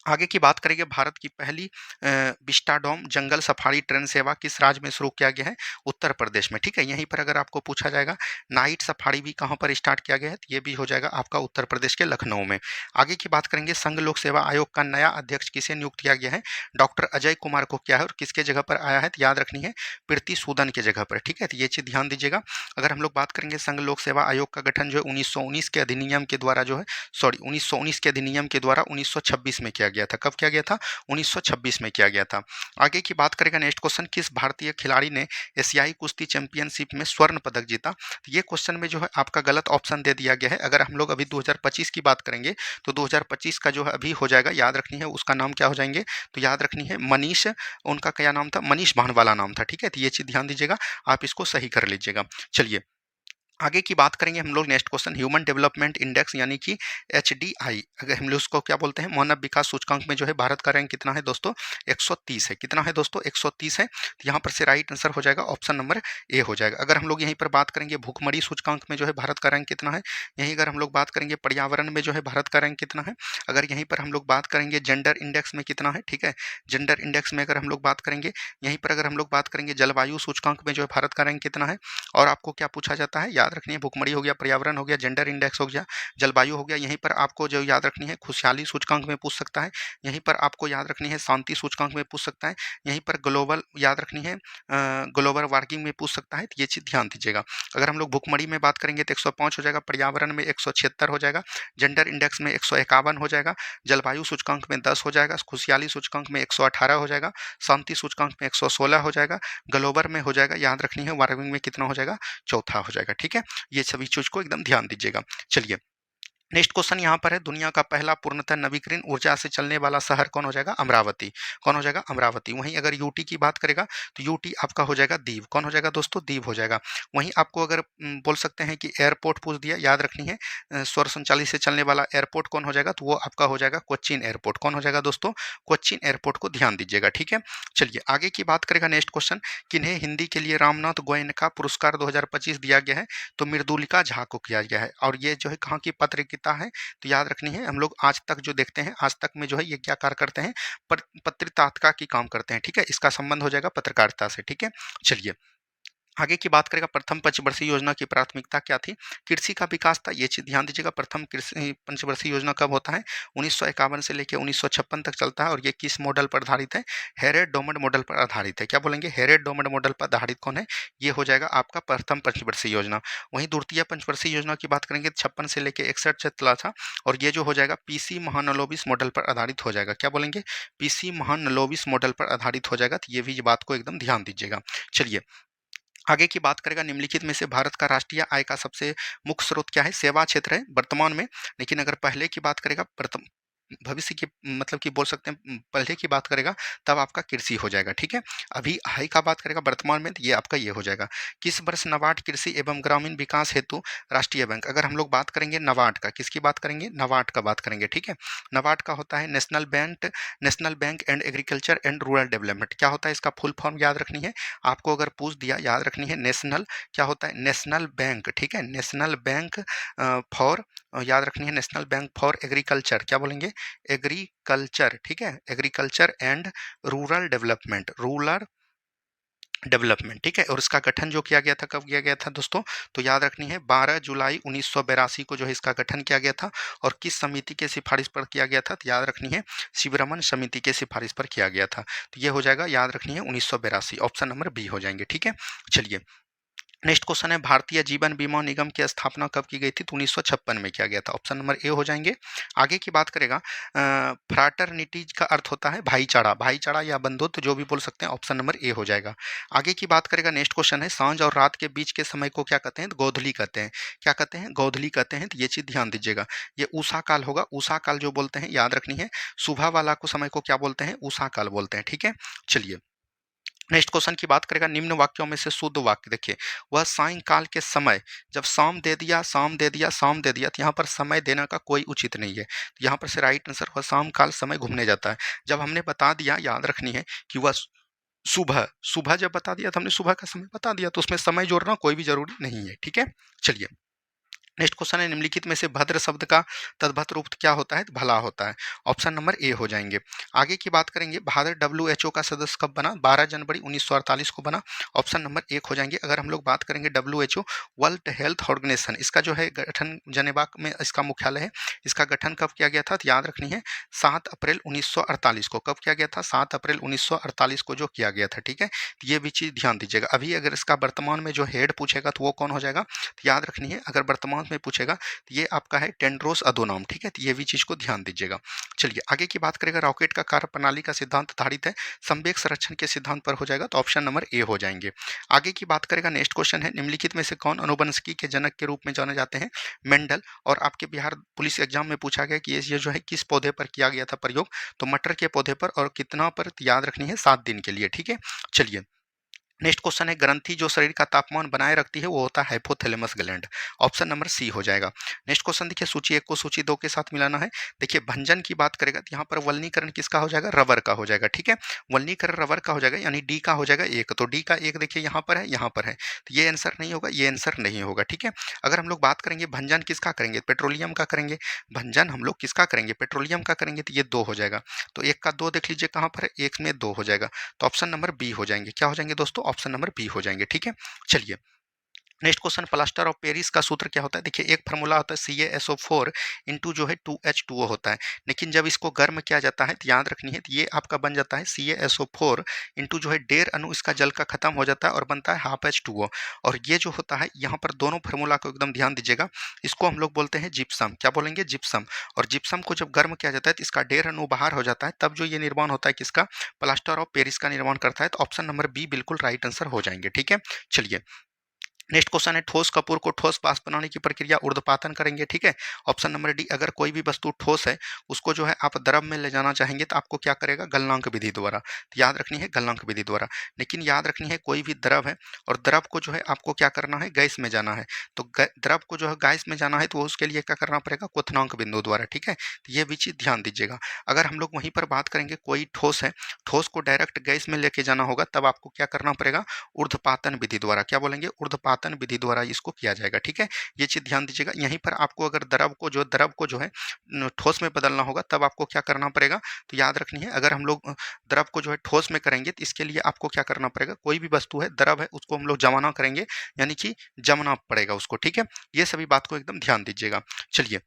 आगे की बात करेंगे, भारत की पहली विस्टाडोम जंगल सफारी ट्रेन सेवा किस राज्य में शुरू किया गया है, उत्तर प्रदेश में। ठीक है, यहीं पर अगर आपको पूछा जाएगा नाइट सफारी भी कहाँ पर स्टार्ट किया गया है, तो ये भी हो जाएगा आपका उत्तर प्रदेश के लखनऊ में। आगे की बात करेंगे, संघ लोक सेवा आयोग का नया अध्यक्ष किसे नियुक्त किया गया है, डॉक्टर अजय कुमार को किया है, और किसके जगह पर आया है, तो याद रखनी है प्रीति सूदन के जगह पर। ठीक है, तो ये चीज ध्यान दीजिएगा। अगर हम लोग बात करेंगे संघ लोक सेवा आयोग का गठन जो है 1919 के अधिनियम के द्वारा जो है, सॉरी 1919 के अधिनियम के द्वारा 1926 में किया गया था। कब किया गया था, 1926 में किया गया था। आगे की बात करेगा, नेक्स्ट क्वेश्चन, किस भारतीय खिलाड़ी ने एशियाई कुश्ती चैंपियनशिप में स्वर्ण पदक जीता। तो ये क्वेश्चन में जो है आपका गलत ऑप्शन दे दिया गया है। अगर हम लोग अभी 2025 की बात करेंगे तो 2025 का जो है अभी हो जाएगा, याद रखनी है उसका नाम क्या हो जाएंगे, तो याद रखनी है मनीष, उनका क्या नाम था, मनीष भानवाला नाम था। ठीक है, तो ये चीज ध्यान दीजिएगा, आप इसको सही कर लीजिएगा। चलिए आगे की बात करेंगे हम लोग, next question, human development index यानी कि एचडीआई, अगर हम लोग उसको क्या बोलते हैं, मानव विकास सूचकांक में जो है भारत का रैंक कितना है दोस्तों, 130 है। कितना है दोस्तों, 130 है। तो यहाँ पर से राइट आंसर हो जाएगा ऑप्शन नंबर ए हो जाएगा। अगर हम लोग यहीं पर बात करेंगे भूखमरी सूचकांक में जो है भारत का रैंक कितना है, यहीं अगर हम लोग बात करेंगे पर्यावरण में जो है भारत का रैंक कितना है, अगर यहीं पर हम लोग बात करेंगे जेंडर इंडेक्स में कितना है, ठीक है, जेंडर इंडेक्स में अगर हम लोग बात करेंगे, यहीं पर अगर हम लोग बात करेंगे जलवायु सूचकांक में जो है भारत का रैंक कितना है, और आपको क्या पूछा जाता है, याद रखनी है भूखमरी हो गया, पर्यावरण हो गया, जेंडर इंडेक्स हो गया, जलवायु हो गया, यहीं पर आपको जो याद रखनी है खुशहाली सूचकांक में पूछ सकता है, यहीं पर आपको याद रखनी है शांति सूचकांक में पूछ सकता है, यहीं पर ग्लोबल याद रखनी है ग्लोबल वार्मिंग में पूछ सकता है। तो ये चीज ध्यान दीजिएगा। अगर हम लोग भूखमरी में बात करेंगे तो 105 हो जाएगा, पर्यावरण में 176 हो जाएगा, जेंडर इंडेक्स में 151 हो जाएगा, जलवायु सूचकांक में 10 हो जाएगा, खुशहाली सूचकांक में 118 हो जाएगा, शांति सूचकांक में 116 हो जाएगा, ग्लोबल में हो जाएगा, याद रखनी है वार्मिंग में कितना हो जाएगा, चौथा हो जाएगा। ठीक है, ये सभी चीज को एकदम ध्यान दीजिएगा। चलिए नेक्स्ट क्वेश्चन यहाँ पर है, दुनिया का पहला पूर्णतः नवीकरण ऊर्जा से चलने वाला शहर कौन हो जाएगा, अमरावती। कौन हो जाएगा, अमरावती। वहीं अगर यूटी की बात करेगा तो यूटी आपका हो जाएगा दीव। कौन हो जाएगा दोस्तों, दीव हो जाएगा। वहीं आपको अगर बोल सकते हैं कि एयरपोर्ट पूछ दिया, याद रखनी है सौर संचालित से चलने वाला एयरपोर्ट कौन हो जाएगा, तो वो आपका हो जाएगा कोच्चिन एयरपोर्ट। कौन हो जाएगा दोस्तों, कोच्चिन एयरपोर्ट को ध्यान दीजिएगा। ठीक है, चलिए आगे की बात करेगा। नेक्स्ट क्वेश्चन, किन्हें हिंदी के लिए रामनाथ गोयनका पुरस्कार 2025 दिया गया है, तो मृदुलिका झा को किया गया है, और ये जो है कहाँ की पत्रिका है, तो याद रखनी है हम लोग आज तक जो देखते हैं, आज तक में जो है ये क्या कार्य करते हैं, पत्रकारिता की काम करते हैं। ठीक है, इसका संबंध हो जाएगा पत्रकारिता से। ठीक है, चलिए आगे की बात करेगा, प्रथम पंचवर्षीय योजना की प्राथमिकता क्या थी, कृषि का विकास था। ये चीज ध्यान दीजिएगा। प्रथम कृषि पंचवर्षीय योजना कब होता है, 1951 से लेकर 1956 तक चलता है, और ये किस मॉडल पर आधारित है, हेरेड डोमंड मॉडल पर आधारित है। क्या बोलेंगे, हेरेड डोमंड मॉडल पर आधारित कौन है, ये हो जाएगा आपका प्रथम पंचवर्षीय योजना। वहीं द्वितीय पंचवर्षीय योजना की बात करेंगे, 56 से लेकर 61 तक चला था, और ये जो हो जाएगा पीसी महानलोबिस मॉडल पर आधारित हो जाएगा। क्या बोलेंगे, पीसी महानलोबिस मॉडल पर आधारित हो जाएगा। तो ये भी बात को एकदम ध्यान दीजिएगा। चलिए आगे की बात करेगा, निम्नलिखित में से भारत का राष्ट्रीय आय का सबसे मुख्य स्रोत क्या है, सेवा क्षेत्र है वर्तमान में। लेकिन अगर पहले की बात करेगा, भविष्य की मतलब कि बोल सकते हैं पहले की बात करेगा तब आपका कृषि हो जाएगा। ठीक है, अभी हाई का बात करेगा वर्तमान में, तो ये आपका ये हो जाएगा। किस वर्ष नाबार्ड कृषि एवं ग्रामीण विकास हेतु राष्ट्रीय बैंक, अगर हम लोग बात करेंगे नाबार्ड का, किसकी बात करेंगे, नाबार्ड का बात करेंगे। ठीक है, नाबार्ड का होता है national bank and agriculture and rural development. क्या होता है इसका फुल फॉर्म, याद रखनी है। आपको अगर पूछ दिया, याद रखनी है नेशनल, क्या होता है, नेशनल बैंक। ठीक है, नेशनल बैंक फॉर, याद रखनी है नेशनल बैंक फॉर एग्रीकल्चर। क्या बोलेंगे, एग्रीकल्चर। ठीक है, agriculture and rural development, rural development, ठीक है। और इसका गठन जो किया गया था, कब किया गया था दोस्तों? तो याद रखनी है 12 जुलाई 1982 को जो है इसका गठन किया गया था। और किस समिति के सिफारिश पर किया गया था? तो याद रखनी है शिवरमन समिति के सिफारिश पर किया गया था। तो ये हो जाएगा, याद रखनी है 1982, ऑप्शन नंबर बी हो जाएंगे, ठीक है। चलिए नेक्स्ट क्वेश्चन है, भारतीय जीवन बीमा निगम की स्थापना कब की गई थी? तो 1956 में किया गया था, ऑप्शन नंबर ए हो जाएंगे। आगे की बात करेगा, फ्राटर्निटी का अर्थ होता है भाईचारा, भाईचारा या बंधुत्व जो भी बोल सकते हैं, ऑप्शन नंबर ए हो जाएगा। आगे की बात करेगा, नेक्स्ट क्वेश्चन है, सांझ और रात के बीच के समय को क्या कहते हैं? तो गोधली कहते हैं। क्या कहते हैं? गोधली कहते हैं। तो ये चीज ध्यान दीजिएगा, ये उषा काल होगा। उषा काल जो बोलते हैं, याद रखनी है, सुबह वाला को समय को क्या बोलते हैं? उषा काल बोलते हैं, ठीक है। चलिए नेक्स्ट क्वेश्चन की बात करेगा, निम्न वाक्यों में से शुद्ध वाक्य देखिए, वह सायंकाल के समय, जब शाम दे दिया, शाम दे दिया, शाम दे दिया, तो यहाँ पर समय देना का कोई उचित नहीं है। तो यहाँ पर से राइट आंसर, वह शाम काल समय घूमने जाता है। जब हमने बता दिया, याद रखनी है कि वह सुबह, सुबह जब बता दिया तो हमने सुबह का समय बता दिया, तो उसमें समय जोड़ना कोई भी जरूरी नहीं है, ठीक है। चलिए नेक्स्ट क्वेश्चन है, निम्नलिखित में से भद्र शब्द का तद्भव रूप क्या होता है? तो भला होता है, ऑप्शन नंबर ए हो जाएंगे। आगे की बात करेंगे, भारत डब्ल्यूएचओ का सदस्य कब बना? 12 जनवरी 1948 को बना, ऑप्शन नंबर एक हो जाएंगे। अगर हम लोग बात करेंगे डब्ल्यूएचओ, वर्ल्ड हेल्थ ऑर्गेनाइजेशन, इसका जो है गठन जनेवा में इसका मुख्यालय है। इसका गठन कब किया गया था? तो याद रखनी है 7 अप्रैल 1948 को। कब किया गया था? 7 अप्रैल 1948 को जो किया गया था, ठीक है। तो ये भी चीज ध्यान दीजिएगा। अभी अगर इसका वर्तमान में जो हेड पूछेगा तो वो कौन हो जाएगा? तो याद रखनी है, अगर वर्तमान में पूछेगा तो ये आपका है टेंड्रोस अधोनाम, ठीक है। तो ये भी चीज को ध्यान दीजिएगा। चलिए आगे की बात करेगा, रॉकेट का कार्य प्रणाली का सिद्धांत आधारित है संवेग संरक्षण के सिद्धांत पर हो जाएगा, तो ऑप्शन नंबर ए हो जाएंगे। आगे की बात करेगा, नेक्स्ट क्वेश्चन है, निम्नलिखित में से कौन अनुवंशिकी के जनक के रूप में जाने जाते हैं? मेंडल। और आपके बिहार पुलिस एग्जाम में पूछा गया कि ये जो है किस पौधे पर किया गया था प्रयोग? तो मटर के पौधे पर, और कितना पर? तो याद रखनी है 7 दिन के लिए, ठीक है। चलिए नेक्स्ट क्वेश्चन है, ग्रंथि जो शरीर का तापमान बनाए रखती है वो होता है hypothalamus gland, option number C हो जाएगा। नेक्स्ट क्वेश्चन देखिए, सूची एक को सूची दो के साथ मिलाना है। देखिए भंजन की बात करेगा तो यहाँ पर वल्नीकरण किसका हो जाएगा? रबर का हो जाएगा, ठीक है। वल्नीकरण रबर का हो जाएगा, यानी डी का हो जाएगा एक। तो डी का एक देखिए यहाँ पर है, यहाँ पर है, तो ये आंसर नहीं होगा, ये आंसर नहीं होगा, ठीक है। अगर हम लोग बात करेंगे भंजन किसका करेंगे? पेट्रोलियम का करेंगे। भंजन हम लोग किसका करेंगे? पेट्रोलियम का करेंगे, तो ये दो हो जाएगा। तो एक का दो देख लीजिए कहाँ पर है, एक में दो हो जाएगा, तो ऑप्शन नंबर बी हो जाएंगे। क्या हो जाएंगे दोस्तों? ऑप्शन नंबर बी हो जाएंगे, ठीक है। चलिए next question, plaster of Paris का सूत्र क्या होता है? देखिए एक फार्मूला होता है CaSO4 इंटू जो है 2H2O होता है, लेकिन जब इसको गर्म किया जाता है तो याद रखनी है, तो ये आपका बन जाता है CaSO4 इंटू जो है 1.5 अणु इसका जल का खत्म हो जाता है और बनता है हाफ H2O। और ये जो होता है यहाँ पर दोनों फार्मूला को एकदम ध्यान दीजिएगा, इसको हम लोग बोलते हैं जिप्सम। क्या बोलेंगे? जिप्सम। और जिप्सम को जब गर्म किया जाता है तो इसका 1.5 अणु बाहर हो जाता है, तब जो ये निर्माण होता है किसका? प्लास्टर ऑफ पेरिस का निर्माण करता है। तो ऑप्शन नंबर बी बिल्कुल राइट आंसर हो जाएंगे, ठीक है। चलिए नेक्स्ट क्वेश्चन है, ठोस कपूर को ठोस वाष्प बनाने की प्रक्रिया ऊर्ध्वपातन करेंगे, ठीक है। ऑप्शन नंबर डी, अगर कोई भी वस्तु ठोस है उसको जो है आप द्रव में ले जाना चाहेंगे तो आपको क्या करेगा? गलनांक विधि द्वारा। तो याद रखनी है गलनांक विधि द्वारा। लेकिन याद रखनी है कोई भी द्रव है और द्रव को जो है आपको क्या करना है? गैस में जाना है। तो द्रव को जो है गैस में जाना है तो उसके लिए क्या करना पड़ेगा? क्वथनांक बिंदु द्वारा, ठीक है। तो ये भी चीज ध्यान दीजिएगा। अगर हम लोग वहीं पर बात करेंगे, कोई ठोस है, ठोस को डायरेक्ट गैस में लेके जाना होगा, तब आपको क्या करना पड़ेगा? ऊर्ध्वपातन विधि द्वारा। क्या बोलेंगे? ऊर्ध्वपातन विधि द्वारा इसको किया जाएगा, ठीक है। ये चीज ध्यान दीजिएगा। यहीं पर आपको अगर द्रव को जो है ठोस में बदलना होगा, तब आपको क्या करना पड़ेगा? तो याद रखनी है, अगर हम लोग द्रव को जो है ठोस में करेंगे तो इसके लिए आपको क्या करना पड़ेगा? कोई भी वस्तु है, द्रव है, उसको हम लोग जमाना करेंगे, यानी कि जमना पड़ेगा उसको, ठीक है। ये सभी बात को एकदम ध्यान दीजिएगा। चलिए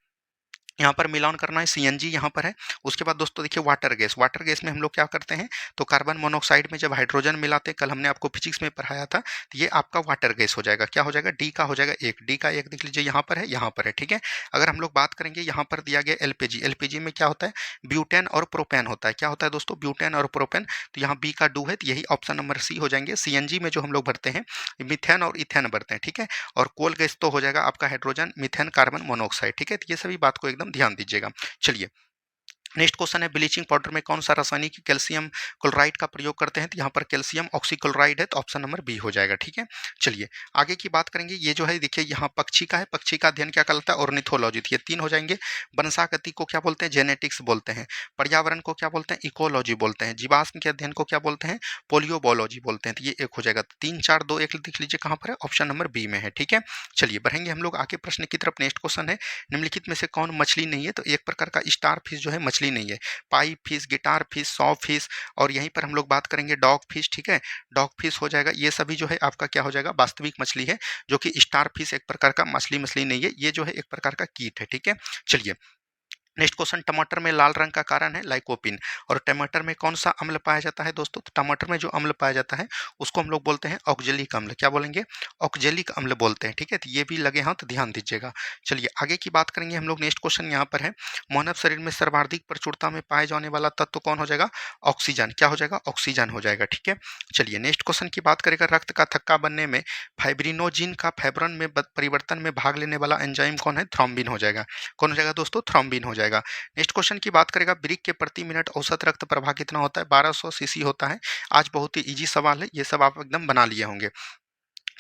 यहाँ पर मिलान करना है, CNG यहाँ पर है। उसके बाद दोस्तों देखिए वाटर गैस, वाटर गैस में हम लोग क्या करते हैं? तो कार्बन मोनोऑक्साइड में जब हाइड्रोजन मिलाते हैं, कल हमने आपको फिजिक्स में पढ़ाया था, तो ये आपका वाटर गैस हो जाएगा। क्या हो जाएगा? डी का हो जाएगा एक, डी का एक देख लीजिए यहाँ पर है, यहाँ पर है, ठीक है। अगर हम लोग बात करेंगे, यहाँ पर दिया गया LPG, LPG में क्या होता है? ब्यूटेन और प्रोपेन होता है। क्या होता है दोस्तों? ब्यूटेन और प्रोपेन। तो यहाँ बी का डू है, तो यही ऑप्शन नंबर सी हो जाएंगे। CNG में जो हम लोग भरते हैं, मिथेन और इथेन भरते हैं, ठीक है। और कोल गैस तो हो जाएगा आपका हाइड्रोजन, मिथेन, कार्बन मोनोऑक्साइड, ठीक है। तो ये सभी बात को एकदम ध्यान दीजिएगा। चलिए नेक्स्ट क्वेश्चन है, ब्लीचिंग पाउडर में कौन सा रासायनिक कैल्शियम क्लोराइड का प्रयोग करते हैं? तो यहाँ पर कैल्शियम ऑक्सीक्लोराइड है, तो ऑप्शन नंबर बी हो जाएगा, ठीक है। चलिए आगे की बात करेंगे, ये जो है देखिए यहाँ पक्षी का है, पक्षी का अध्ययन क्या कहलाता है? ऑर्निथोलॉजी। ये तीन हो जाएंगे। वनस्पति को क्या बोलते हैं? जेनेटिक्स बोलते हैं। पर्यावरण को क्या बोलते हैं? इकोलॉजी बोलते हैं। जीवाश्म के अध्ययन को क्या बोलते हैं? पोलियोबोलॉजी बोलते हैं। तो ये एक हो जाएगा। 3 4 2 1 देख लीजिए कहाँ पर है? ऑप्शन नंबर बी में है, ठीक है। चलिए बढ़ेंगे हम लोग आगे प्रश्न की तरफ। नेक्स्ट क्वेश्चन है, निम्नलिखित में से कौन मछली नहीं है? तो एक प्रकार का स्टार फिश जो है मछली मछली नहीं है। Pie fish, guitar fish, saw fish, और यहीं पर हम लोग बात करेंगे डॉग फिश, ठीक है, डॉग फिश हो जाएगा। ये सभी जो है आपका क्या हो जाएगा, वास्तविक मछली है, जो कि स्टार फिश एक प्रकार का मछली नहीं है, ये जो है एक प्रकार का कीट है, ठीक है। चलिए नेक्स्ट क्वेश्चन, टमाटर में लाल रंग का कारण है लाइकोपिन, और टमाटर में कौन सा अम्ल पाया जाता है दोस्तों, तो टमाटर में जो अम्ल पाया जाता है उसको हम लोग बोलते हैं ऑक्जेलिक अम्ल। क्या बोलेंगे, ऑक्जेलिक अम्ल बोलते हैं, ठीक है। तो ये भी लगे हाथ ध्यान दीजिएगा। चलिए आगे की बात करेंगे हम लोग। नेक्स्ट क्वेश्चन यहाँ पर है, मानव शरीर में सर्वाधिक प्रचुरता में पाए जाने वाला तत्व कौन हो जाएगा, ऑक्सीजन। क्या हो जाएगा, ऑक्सीजन हो जाएगा, ठीक है। चलिए नेक्स्ट क्वेश्चन की बात करेगा, रक्त का थक्का बनने में फाइब्रिनोजिन का फाइब्रिन में परिवर्तन में भाग लेने वाला एंजाइम कौन है, थ्रोम्बिन हो जाएगा। कौन हो जाएगा दोस्तों, थ्रोम्बिन हो जाएगा। नेक्स्ट क्वेश्चन की बात करेगा, ब्रिक के प्रति मिनट औसत रक्त प्रवाह कितना होता है, 1200 सीसी होता है। आज बहुत ही इजी सवाल है, ये सब आप एकदम बना लिए होंगे,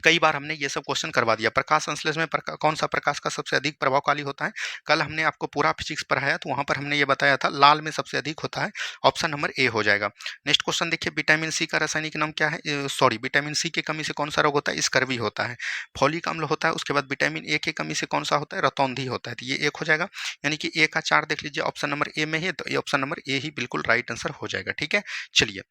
कई बार हमने ये सब क्वेश्चन करवा दिया। प्रकाश संश्लेषण में कौन सा प्रकाश का सबसे अधिक प्रभावशाली होता है, कल हमने आपको पूरा फिजिक्स पढ़ाया तो वहां पर हमने ये बताया था, लाल में सबसे अधिक होता है, ऑप्शन नंबर ए हो जाएगा। नेक्स्ट क्वेश्चन देखिए, विटामिन सी का रासायनिक नाम क्या है, सॉरी, विटामिन सी की कमी से कौन सा रोग होता है, स्कर्वी होता है। फॉलिक अम्ल होता है, उसके बाद विटामिन ए की कमी से कौन सा होता है, रतौंधी होता है, तो ये एक हो जाएगा। यानी कि ए का 4 देख लीजिए, ऑप्शन नंबर ए में है, तो ये ऑप्शन नंबर ए ही बिल्कुल राइट आंसर हो जाएगा, ठीक है। चलिए,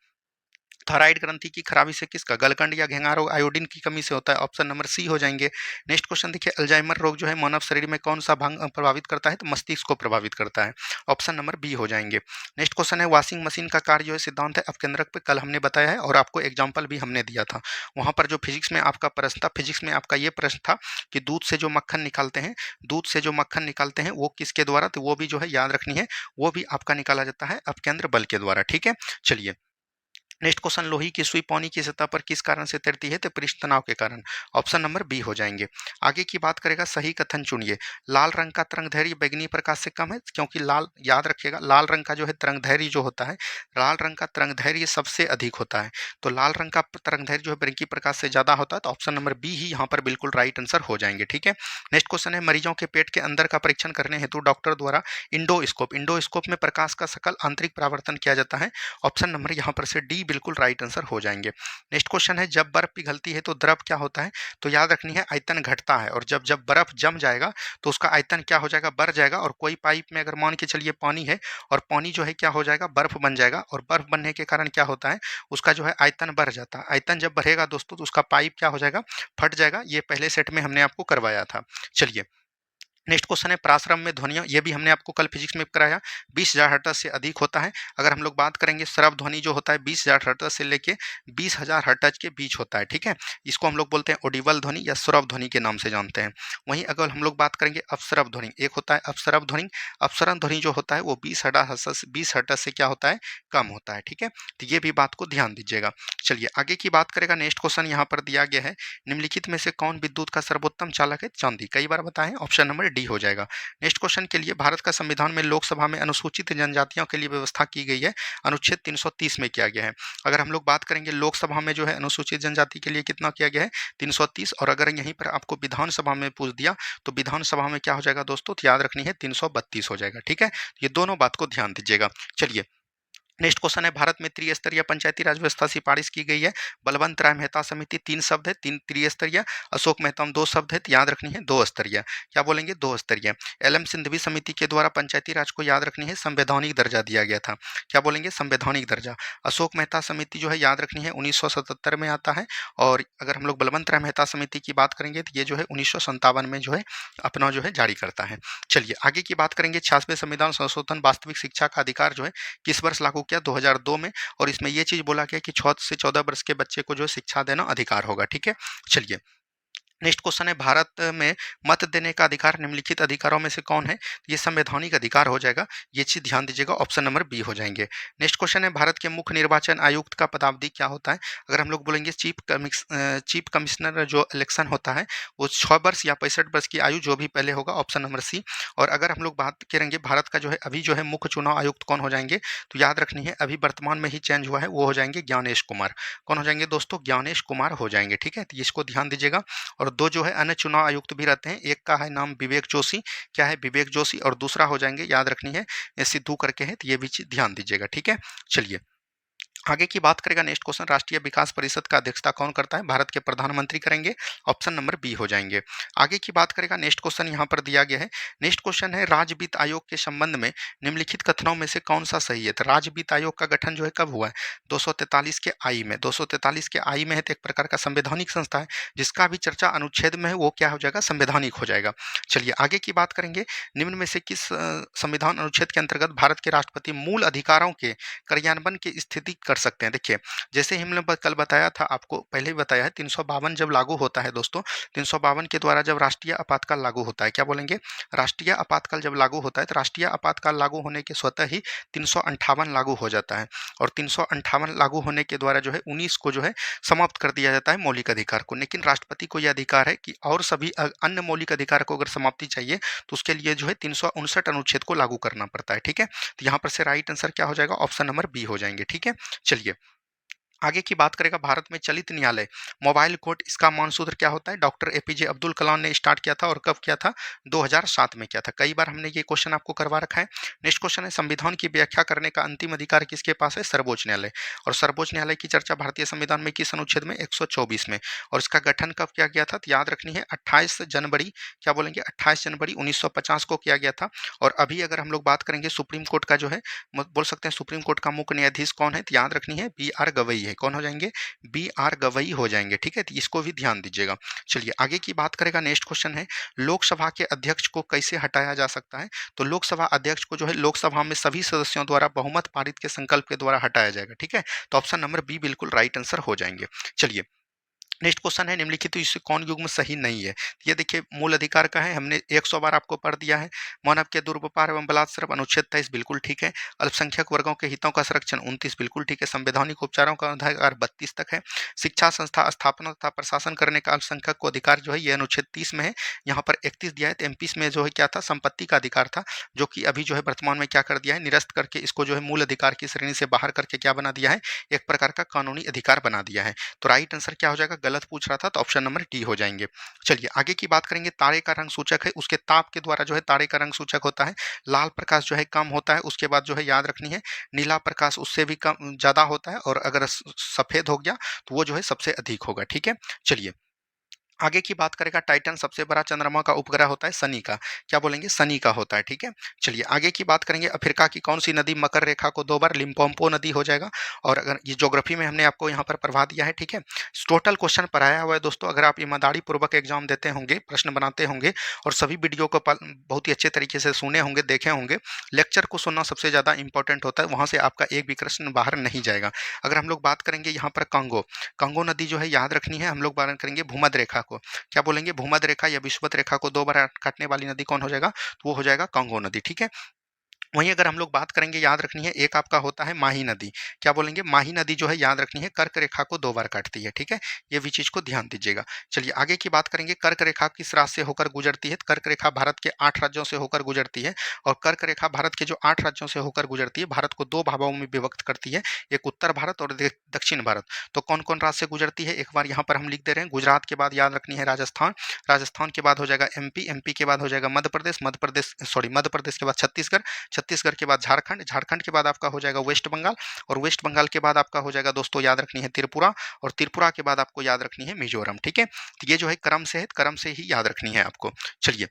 थायराइड ग्रंथि की खराबी से किसका, गलकंड या घेंगा रोग आयोडीन की कमी से होता है, ऑप्शन नंबर सी हो जाएंगे। नेक्स्ट क्वेश्चन देखिए, अल्जाइमर रोग जो है मानव शरीर में कौन सा भाग प्रभावित करता है, तो मस्तिष्क को प्रभावित करता है, ऑप्शन नंबर बी हो जाएंगे। नेक्स्ट क्वेश्चन है, वॉशिंग मशीन का कार्य जो है सिद्धांत है अपकेंद्रक पे, कल हमने बताया है और आपको एग्जाम्पल भी हमने दिया था। वहां पर जो फिजिक्स में आपका प्रश्न था, फिजिक्स में आपका ये प्रश्न था कि दूध से जो मक्खन निकालते हैं, दूध से जो मक्खन निकालते हैं वो किसके द्वारा, तो वो भी जो है याद रखनी है, वो भी आपका निकाला जाता है अपकेंद्र बल के द्वारा, ठीक है। चलिए नेक्स्ट क्वेश्चन, लोही की सुई पानी की सतह पर किस कारण से तैरती है, तो पृष्ठ तनाव के कारण, ऑप्शन नंबर बी हो जाएंगे। आगे की बात करेगा, सही कथन चुनिए। लाल रंग का तरंगदैर्घ्य बैंगनी प्रकाश से कम है, क्योंकि लाल, याद रखिएगा, लाल रंग का जो है तरंगदैर्घ्य जो होता है, लाल रंग का तरंगदैर्घ्य सबसे अधिक होता है, तो लाल रंग का तरंगदैर्घ्य जो है बैंगनी प्रकाश से ज्यादा होता है, तो ऑप्शन नंबर बी ही यहाँ पर बिल्कुल राइट आंसर हो जाएंगे, ठीक है। नेक्स्ट क्वेश्चन है, मरीजों के पेट के अंदर का परीक्षण करने हेतु डॉक्टर द्वारा इंडोस्कोप में प्रकाश का सकल आंतरिक परावर्तन किया जाता है, ऑप्शन नंबर यहाँ पर से डी बिल्कुल राइट आंसर हो जाएंगे। नेक्स्ट क्वेश्चन है, जब बर्फ पिघलती है तो द्रव क्या होता है, तो याद रखनी है आयतन घटता है, और जब जब बर्फ जम जाएगा तो उसका आयतन क्या हो जाएगा, बढ़ जाएगा। और कोई पाइप में अगर मान के चलिए पानी है, और पानी जो है क्या हो जाएगा, बर्फ बन जाएगा, और बर्फ बनने के कारण क्या होता है, उसका जो है आयतन बढ़ जाता है। आयतन जब बढ़ेगा दोस्तों तो उसका पाइप क्या हो जाएगा, फट जाएगा। ये पहले सेट में हमने आपको करवाया था। चलिए नेक्स्ट क्वेश्चन है, पराश्रम में ध्वनियाँ, ये भी हमने आपको कल फिजिक्स में कराया, 20,000 हर्ट्ज से अधिक होता है। अगर हम लोग बात करेंगे श्रव्य ध्वनि जो होता है 20,000 हर्ट्ज से लेके 20,000 हर्ट्ज के बीच होता है, ठीक है। इसको हम लोग बोलते हैं ऑडिबल ध्वनि या श्रव्य ध्वनि के नाम से जानते हैं। वहीं अगर हम लोग बात करेंगे अपश्रव्य ध्वनि, एक होता है अपश्रव्य ध्वनि, अपसरण ध्वनि जो होता है वो 20 हर्ट्ज से क्या होता है, कम होता है, ठीक है। तो ये भी बात को ध्यान दीजिएगा। चलिए आगे की बात करेगा, नेक्स्ट क्वेश्चन यहाँ पर दिया गया है, निम्नलिखित में से कौन विद्युत का सर्वोत्तम चालक है, चांदी। कई बार बताएं, ऑप्शन नंबर डी हो जाएगा। नेक्स्ट क्वेश्चन के लिए, भारत का संविधान में लोकसभा में अनुसूचित जनजातियों के लिए व्यवस्था की गई है, अनुच्छेद 330 में किया गया है। अगर हम लोग बात करेंगे लोकसभा में जो है अनुसूचित जनजाति के लिए कितना किया गया है, 330, और अगर यहीं पर आपको विधानसभा में पूछ दिया तो विधानसभा में क्या हो जाएगा दोस्तों, तो याद रखनी है 332 हो जाएगा, ठीक है। ये दोनों बात को ध्यान दीजिएगा। चलिए नेक्स्ट क्वेश्चन है, भारत में त्रिस्तरीय पंचायती राज व्यवस्था सिफारिश की गई है। बलवंत राय मेहता समिति 3 शब्द है, 3 त्रिस्तरीय। अशोक मेहता 2 शब्द है, तो याद रखनी है 2 स्तरीय। क्या बोलेंगे, 2 स्तरीय। एल.एम. सिंघवी समिति के द्वारा पंचायती राज को याद रखनी है संवैधानिक दर्जा दिया गया था। क्या बोलेंगे, संवैधानिक दर्जा। अशोक मेहता समिति जो है याद रखनी है 1977 में आता है, और अगर हम लोग बलवंत राय मेहता समिति की बात करेंगे तो ये जो है 1957 में जो है अपना जो है जारी करता है। चलिए आगे की बात करेंगे, 66वें संविधान संशोधन वास्तविक शिक्षा का अधिकार जो है किस वर्ष लागू किया, 2002 में, और इसमें ये चीज बोला गया कि 6 से 14 वर्ष के बच्चे को जो शिक्षा देना अधिकार होगा, ठीक है। चलिए नेक्स्ट क्वेश्चन है, भारत में मत देने का अधिकार निम्नलिखित अधिकारों में से कौन है, ये संवैधानिक अधिकार हो जाएगा, ये चीज ध्यान दीजिएगा, ऑप्शन नंबर बी हो जाएंगे। नेक्स्ट क्वेश्चन है, भारत के मुख्य निर्वाचन आयुक्त का पदावधि क्या होता है। अगर हम लोग बोलेंगे चीफ कमिश्नर जो इलेक्शन होता है वो 6 वर्ष या 65 वर्ष की आयु जो भी पहले होगा, ऑप्शन नंबर सी। और अगर हम लोग बात करेंगे भारत का जो है अभी जो है मुख्य चुनाव आयुक्त कौन हो जाएंगे, तो याद रखनी है अभी वर्तमान में ही चेंज हुआ है, वो हो जाएंगे ज्ञानेश कुमार। कौन हो जाएंगे दोस्तों, ज्ञानेश कुमार हो जाएंगे, ठीक है। तो इसको ध्यान दीजिएगा। और 2 जो है अन्य चुनाव आयुक्त भी रहते हैं, एक का है नाम विवेक जोशी, क्या है, विवेक जोशी, और दूसरा हो जाएंगे, याद रखनी है, सिद्धू करके है, तो ये भी चीज ध्यान दीजिएगा, ठीक है। चलिए आगे की बात करेगा नेक्स्ट क्वेश्चन, राष्ट्रीय विकास परिषद का अध्यक्षता कौन करता है? भारत के प्रधानमंत्री करेंगे, ऑप्शन नंबर बी हो जाएंगे। आगे की बात करेगा नेक्स्ट क्वेश्चन यहाँ पर दिया गया है। नेक्स्ट क्वेश्चन है, राज्य वित्त आयोग के संबंध में निम्नलिखित कथनों में से कौन सा सही है? तो राज्य वित्त आयोग का गठन जो है कब हुआ है? 243 के आई में। 243 के आई में है, तो एक प्रकार का संवैधानिक संस्था है, जिसका भी चर्चा अनुच्छेद में है वो क्या हो जाएगा? संवैधानिक हो जाएगा। चलिए आगे की बात करेंगे, निम्न में से किस संविधान अनुच्छेद के अंतर्गत भारत के राष्ट्रपति मूल अधिकारों के क्रियान्वयन की स्थिति कर सकते हैं? देखिए, जैसे हमने कल बताया था, आपको पहले ही बताया है, 352 जब लागू होता है दोस्तों, 352 के द्वारा जब राष्ट्रीय आपातकाल लागू होता है, क्या बोलेंगे? राष्ट्रीय आपातकाल जब लागू होता है, तो राष्ट्रीय आपातकाल लागू होने के स्वतः ही 358 लागू हो जाता है, और 358 लागू होने के द्वारा जो है 19 को जो है समाप्त कर दिया जाता है मौलिक अधिकार को। लेकिन राष्ट्रपति को यह अधिकार है कि और सभी अन्य मौलिक अधिकार को अगर समाप्ति चाहिए तो उसके लिए जो है 359 अनुच्छेद को लागू करना पड़ता है। ठीक है, तो यहाँ पर से राइट आंसर क्या हो जाएगा? ऑप्शन नंबर बी हो जाएंगे। ठीक है, चलिए आगे की बात करेगा, भारत में चलित न्यायालय मोबाइल कोर्ट, इसका मानसूत्र क्या होता है? डॉक्टर एपीजे अब्दुल कलाम ने स्टार्ट किया था, और कब किया था? 2007 में किया था। कई बार हमने ये क्वेश्चन आपको करवा रखा है। नेक्स्ट क्वेश्चन है, संविधान की व्याख्या करने का अंतिम अधिकार किसके पास है? सर्वोच्च न्यायालय। और सर्वोच्च न्यायालय की चर्चा भारतीय संविधान में किस अनुच्छेद में? 124 में। और इसका गठन कब किया गया था? तो याद रखनी है 28 जनवरी, क्या बोलेंगे? 28 जनवरी 1950 को किया गया था। और अभी अगर हम लोग बात करेंगे सुप्रीम कोर्ट का जो है, बोल सकते हैं सुप्रीम कोर्ट का मुख्य न्यायाधीश कौन है? तो याद रखनी है बी आर गवई है। कौन हो जाएंगे? बी आर गवई हो जाएंगे। ठीक है, तो इसको भी ध्यान दीजिएगा। चलिए आगे की बात करेगा, नेक्स्ट क्वेश्चन है, लोकसभा के अध्यक्ष को कैसे हटाया जा सकता है? तो लोकसभा अध्यक्ष को जो है लोकसभा में सभी सदस्यों द्वारा बहुमत पारित के संकल्प के द्वारा हटाया जाएगा। ठीक है, तो ऑप्शन नंबर बी बिल्कुल राइट आंसर हो जाएंगे। चलिए नेक्स्ट क्वेश्चन है, निम्नलिखित इससे कौन युग्म सही नहीं है? ये देखिए मूल अधिकार का है, हमने 100 बार आपको पढ़ दिया है। मानव के दुर्व्यवहार एवं बलात्कार अनुच्छेद 23 बिल्कुल ठीक है। अल्पसंख्यक वर्गों के हितों का संरक्षण 29 बिल्कुल ठीक है। संवैधानिक उपचारों का अधिकार 32 तक है। शिक्षा संस्था स्थापना तथा प्रशासन करने का अल्पसंख्यक को अधिकार जो है ये अनुच्छेद 30 में है। यहाँ पर 31 दिया है। तो एमपी में जो है क्या था? संपत्ति का अधिकार था, जो कि अभी जो है वर्तमान में क्या कर दिया है? निरस्त करके इसको जो है मूल अधिकार की श्रेणी से बाहर करके क्या बना दिया है? एक प्रकार का कानूनी अधिकार बना दिया है। तो राइट आंसर क्या हो जाएगा? गलत पूछ रहा था, तो ऑप्शन नंबर डी हो जाएंगे। चलिए आगे की बात करेंगे, तारे का रंग सूचक है, उसके ताप के द्वारा जो है तारे का रंग सूचक होता है। लाल प्रकाश जो है कम होता है, उसके बाद जो है याद रखनी है नीला प्रकाश उससे भी कम ज्यादा होता है, और अगर सफेद हो गया तो वो जो है सबसे अधिक होगा। ठीक है, चलिए आगे की बात करेगा, टाइटन सबसे बड़ा चंद्रमा का उपग्रह होता है शनि का, क्या बोलेंगे? शनि का होता है। ठीक है, चलिए आगे की बात करेंगे, अफ्रीका की कौन सी नदी मकर रेखा को 2 बार? लिम्पोपो नदी हो जाएगा। और अगर ये ज्योग्राफी में हमने आपको यहाँ पर पढ़वा दिया है। ठीक है, टोटल क्वेश्चन पढ़ाया हुआ है दोस्तों। अगर आप ईमानदारी पूर्वक एग्जाम देते होंगे, प्रश्न बनाते होंगे, और सभी वीडियो को बहुत ही अच्छे तरीके से सुने होंगे, देखे होंगे, लेक्चर को सुनना सबसे ज़्यादा इंपॉर्टेंट होता है, वहाँ से आपका एक भी प्रश्न बाहर नहीं जाएगा। अगर हम लोग बात करेंगे यहाँ पर कांगो, कांगो नदी जो है याद रखनी है, हम लोग बात करेंगे भूमध्य रेखा को, क्या बोलेंगे? भूमध्य रेखा या विषुवत रेखा को 2 बार काटने वाली नदी कौन हो जाएगा? तो वो हो जाएगा कांगो नदी। ठीक है, वहीं अगर हम लोग बात करेंगे, याद रखनी है एक आपका होता है माही नदी, क्या बोलेंगे? माही नदी जो है याद रखनी है कर्क रेखा को 2 बार काटती है। ठीक है, ये भी चीज को ध्यान दीजिएगा। चलिए आगे की बात करेंगे, कर्क रेखा किस राज्य से होकर गुजरती है? कर्क रेखा भारत के 8 राज्यों से होकर गुजरती है। और कर्क रेखा भारत के जो 8 राज्यों से होकर गुजरती है, भारत को 2 भागों में विभक्त करती है, एक उत्तर भारत और दक्षिण भारत। तो कौन कौन राज्य से गुजरती है? एक बार यहाँ पर हम लिख दे रहे हैं, गुजरात के बाद याद रखनी है राजस्थान, राजस्थान के बाद हो जाएगा एमपी, एमपी के बाद हो जाएगा मध्य प्रदेश, मध्य प्रदेश के बाद छत्तीसगढ़, छत्तीसगढ़ के बाद झारखंड, झारखंड के बाद आपका हो जाएगा वेस्ट बंगाल, और वेस्ट बंगाल के बाद आपका हो जाएगा दोस्तों याद रखनी है त्रिपुरा, और त्रिपुरा के बाद आपको याद रखनी है मिजोरम। ठीक है, तो ये जो है क्रम से है, क्रम से ही याद रखनी है आपको। चलिए